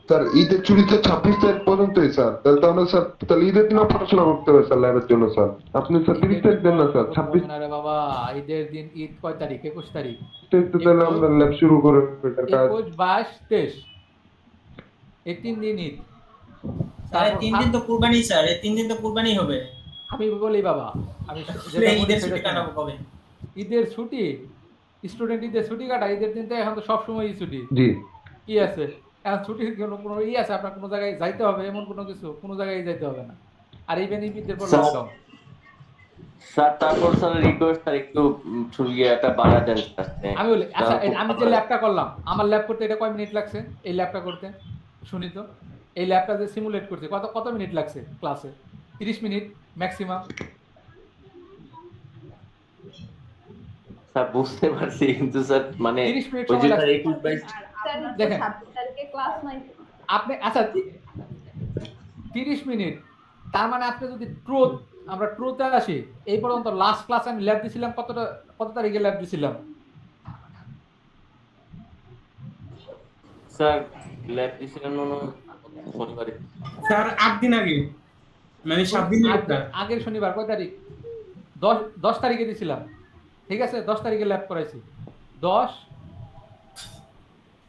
স্যার ঈদের ছুটি তো 26 তারিখ পর্যন্তই স্যার। তাহলে স্যার তাহলে ঈদের দিনও পড়াশোনা করতে হবে স্যার ল্যাবের জন্য স্যার। আপনি স্যার 30 তারিখ দেন না স্যার, 26 আরে বাবা, ঈদের দিন ঈদ কয় তারিখ? 21 তারিখ। তারিখ তো তাহলে আমরা ল্যাব শুরু করে এটার কাজ। 21 22 23 এই 3 দিন ঈদ। স্যার 3 দিন তো কুরবানি স্যার, এই 3 দিন তো কুরবানি হবে। আমি বলি বাবা, আমি তাহলে ঈদের ছুটি কাটাবো কবে? ঈদের ছুটি, স্টুডেন্ট ঈদের ছুটি কাটা, ঈদের দিন তো এখন তো সবসময় ছুটি। জি কি আছে এখন ছুটির কোনো আছে? আপনার কোনো জায়গায় যাইতে হবে এমন কোনো কিছু কোনো জায়গায় যাইতে হবে না। আর ইভেন ঈদের পর লকডাউন। স্যার তারপর স্যার রিকোয়েস্ট স্যার একটু ছুটিয়ে একটা বাড়া দেন স্যার। আমি বলি আচ্ছা, আমি যে ল্যাবটা করলাম, আমার ল্যাব করতে এটা কয় মিনিট লাগছে? এই ল্যাবটা করতে শুনি তো, এই ল্যাবটা যে সিমুলেট করছে কত কত মিনিট লাগছে ক্লাসে? 30 মিনিট ম্যাক্সিমাম। স্যার বুঝতে পারছি কিন্তু স্যার মানে 30 মিনিট ওই যে সময় স্যার লাগছে। 21 22 দেখেন 26 তারিখে ক্লাস নাই। আপনি আচ্ছা 30 মিনিট, তার মানে আপনি যদি ট্রুথ আমরা ট্রুতে আসি। এই পর্যন্ত লাস্ট ক্লাস আমি ল্যাব দিছিলাম কত তারিখে ল্যাব দিছিলাম? স্যার ল্যাব দিছিলেন মনে হয় শনিবারে। স্যার 8 দিন আগে, মানে 7 দিন আগে। আগের শনিবার কয় তারিখ? 10 তারিখে দিছিলাম। ঠিক আছে, 10 তারিখে ল্যাব করাইছি।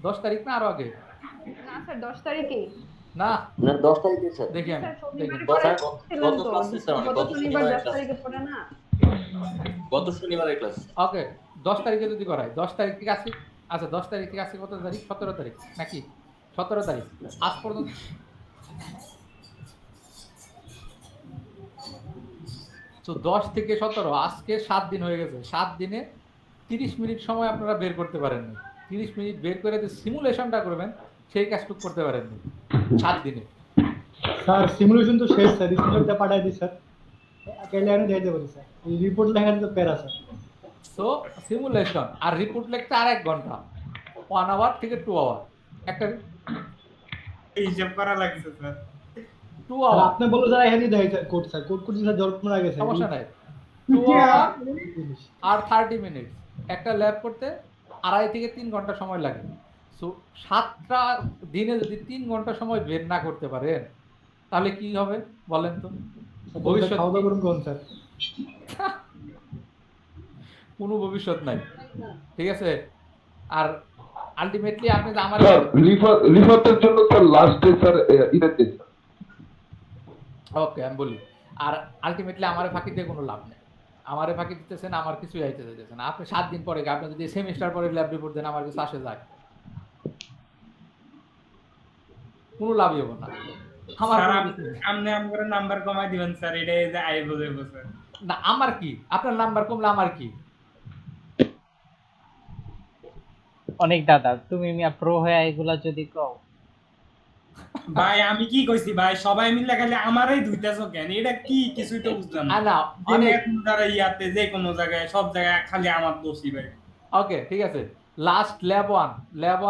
10 তারিখ না আরো আগে? না স্যার 10 তারিখে। না না 10 তারিখে স্যার। দেখি আমি স্যার শনিবারে গত- করাইছিলেন গত তো। ক্লাসে স্যার, মানে গত গত শনিবার শনিবারে 10 ক্লাস। তারিখে পড়ে না? গত শনিবারে ক্লাস। ওকে, 10 তারিখে যদি করাই, 10 তারিখ থেকে আজকে, আচ্ছা 10 তারিখ থেকে আজকে কত তারিখ? 17 তারিখ নাকি? 17 তারিখ। আজ পর্যন্ত তো 10 থেকে 17 আজকে 7 দিন হয়ে গেছে। 7 দিনে 30 মিনিট সময় আপনারা বের করতে পারেননি। 30 মিনিট বের করে যে সিমুলেশনটা করবেন সেই কাজটুকু করতে পারেননি 7 দিনে। স্যার সিমুলেশন তো শেষ স্যার, রিপোর্টটা পাঠাই দিই স্যার, কাইলে আমি দিয়ে দেবো স্যার। এই রিপোর্ট লেখার তো প্যারা স্যার। সো সিমুলেশন আর রিপোর্ট লিখতে আর 1 ঘন্টা, 1 আওয়ার থেকে 2 আওয়ার, একটা হিসাব করা লাগছে স্যার। 2 স্যার আওয়ার, আপনি বলে স্যার এখানে দেয় স্যার কোড, স্যার কোড করছি স্যার জন্ম আগে স্যার। সমস্যা নাই। 2 আওয়ার আর 30 মিনিট। একটা ল্যাব করতে 2.5 থেকে 3 ঘন্টা সময় লাগে। সো 7টা দিনে যদি 3 ঘন্টা সময় বের না করতে পারেন তাহলে কি হবে বলেন তো? ভবিষ্যৎ খাওয়া দাওয়া করুন কোন স্যার? কোনো ভবিষ্যৎ নাই, ঠিক আছে? আর আলটিমেটলি আপনি যে আমার স্যার লিফাতের জন্য স্যার লাস্ট ডে স্যার ইটা দিন। ওকে আমি বলি, আর আলটিমেটলি আমারে ফাঁকি দিয়ে কোনো লাভ নেই। আমারে ফাঁকি দিতেছেন, আমার কিছুই আইতে দিতেছে না। আপনি 7 দিন পরে আপনি যদি সেমিস্টার পরে ল্যাব রিপোর্ট দেন, আমার কিছু আসে যায়, কোনো লাভই হবে না আমার। স্যার কোনো কিছু নেই। আপনি আমার নাম্বার কমাই দিবেন স্যার, এটাই যে আইবো যাইবো স্যার। না আমার কি, আপনার নাম্বার কমলে আমার কি? অনেক দাদা তুমি মিয়া প্রো হয়ে এগুলা যদি কও। ভাই আমি কি কইছি ভাই, সবাই মিলে খালি আমারই ধুইতাছো কেন? এটা কি কিছুই তো বুঝলাম না। না অনেক অনেক যারা ইয়াতে যে কোনো জায়গায় সব জায়গায় খালি আমার দোষী ভাই। ওকে ঠিক আছে। লাস্ট ল্যাব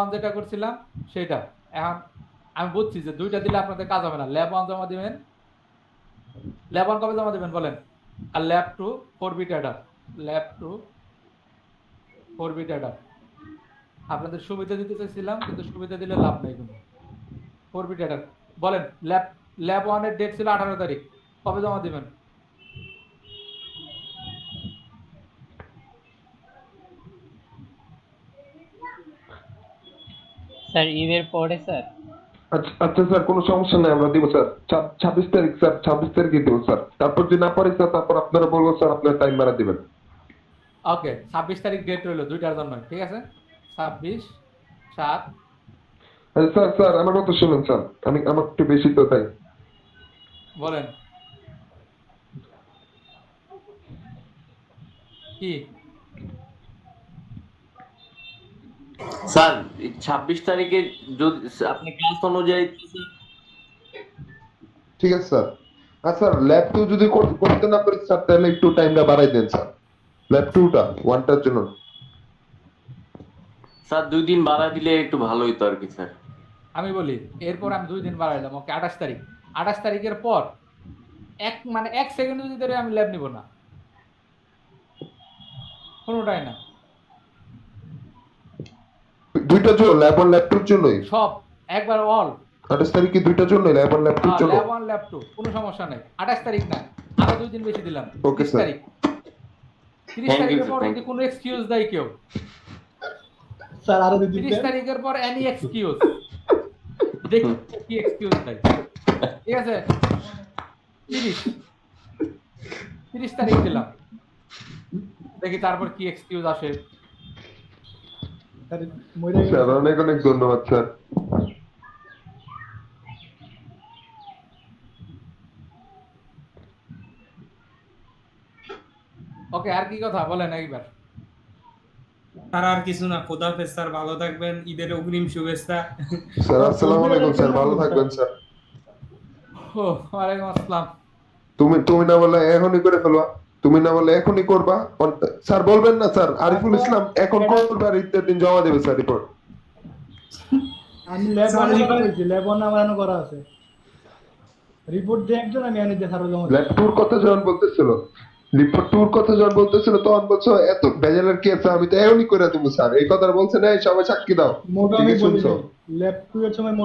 1 যেটা করছিলাম সেটা এখন আমি বুঝছি যে 2টা দিলে আপনাদের কাজ হবে না। ল্যাব 1 জমা দিবেন। ল্যাব 1 কবে জমা দিবেন বলেন? আর lab 2 4 bit adder, lab 2 4 bit adder. আপনাদের সুবিধা দিতে চাইছিলাম কিন্তু সুবিধা দিলে লাভ নাই কোনো। 4 বিট অ্যাডার বলেন। ল্যাব 1 এর ডেট ছিল 18 তারিখ, কবে জমা দিবেন? স্যার ঈদের পরে স্যার। আচ্ছা স্যার কোনো সমস্যা নাই, আমরা দিব স্যার 26 তারিখ স্যার, 26 তারিখে দিব স্যার। তারপর যদি না পারি স্যার তারপর আপনারা বলবো স্যার, আপনারা টাইম বাড়া দিবেন। ওকে 26 তারিখ ডেট রইলো 2টার জন্য, ঠিক আছে? 26/7 স্যার আমার কথা শুনুন স্যার, আমার একটু বেশি তো তাই। বলেন কি? স্যার 26 তারিখে যদি আপনি ক্লাস অনুযায়ী ঠিক আছে স্যার। আর স্যার ল্যাব 2 যদি করতে না পারি স্যার তাহলে একটু টাইমটা বাড়াই দেন স্যার, ল্যাব 2টা 1টার জন্য। স্যার 2 দিন বাড়া দিলে একটু ভালো হইতো আর কি স্যার। আমি বলি এরপর আমি 2 দিন বাড়াইলাম। ওকে 28 তারিখ। 28 তারিখের পর এক সেকেন্ড যদি ধরে আমি ল্যাব নিব না, কোনোটাই না। 2টার জন্য ল্যাব 1 ল্যাব 2 জন্যই সব একবার অল 28 তারিখে 2টার জন্য ল্যাব 1 ল্যাব 2 জন্য। ল্যাব 1 ল্যাব 2 কোনো সমস্যা নাই। 28 তারিখ না, আরো 2 দিন বেশি দিলাম। Okay, 30 sir. তারিখ। 30 Thank you, তারিখের sir, পর thank যদি you. কোনো এক্সকিউজ দেয় কেউ, স্যার আরো দিন 30 তারিখের পর এনি এক্সকিউজ দেখি কি এক্সকিউজ দেয়, ঠিক আছে? 30 তারিখ দিলাম, দেখি তারপর কি এক্সকিউজ আসে। স্যার মইরা গেছে। স্যার অনেক অনেক ধন্যবাদ স্যার। ওকে আর কি কথা বলেন একবার। স্যার আর কিছু না, খোদাহাফেজ স্যার, ভালো থাকবেন, ঈদের অগ্রিম শুভেচ্ছা। স্যার আসসালামু আলাইকুম স্যার, ভালো থাকবেন স্যার। ও ওয়ালাইকুম আসসালাম। তুমি না বলে এখনই করে ফেলবা, তুমি না বলে এখনই করবা স্যার, বলবেন না স্যার? আরিফুল ইসলাম এখন করবে আর ঈদের দিন জমা দেবে স্যার রিপোর্ট। আমি ল্যাব 1 করা হয়েছে, ল্যাব 1 আমার এখনো করা আছে। রিপোর্ট দিয়ে একজন আমি এনে দিয়ে স্যার জমা ল্যাব টুর কথা যখন বলতেছিল, রিপোর্ট টুর কথা যখন বলতেছিল তখন বলছো এত বেজালের কি আছে, আমি তো এমনই করে দেবো স্যার, এই কথা বলছে না, সবাই সাক্ষী দাও। মোটা ঠিকই আমি বলি শুনছো। ল্যাব 2 এর সময়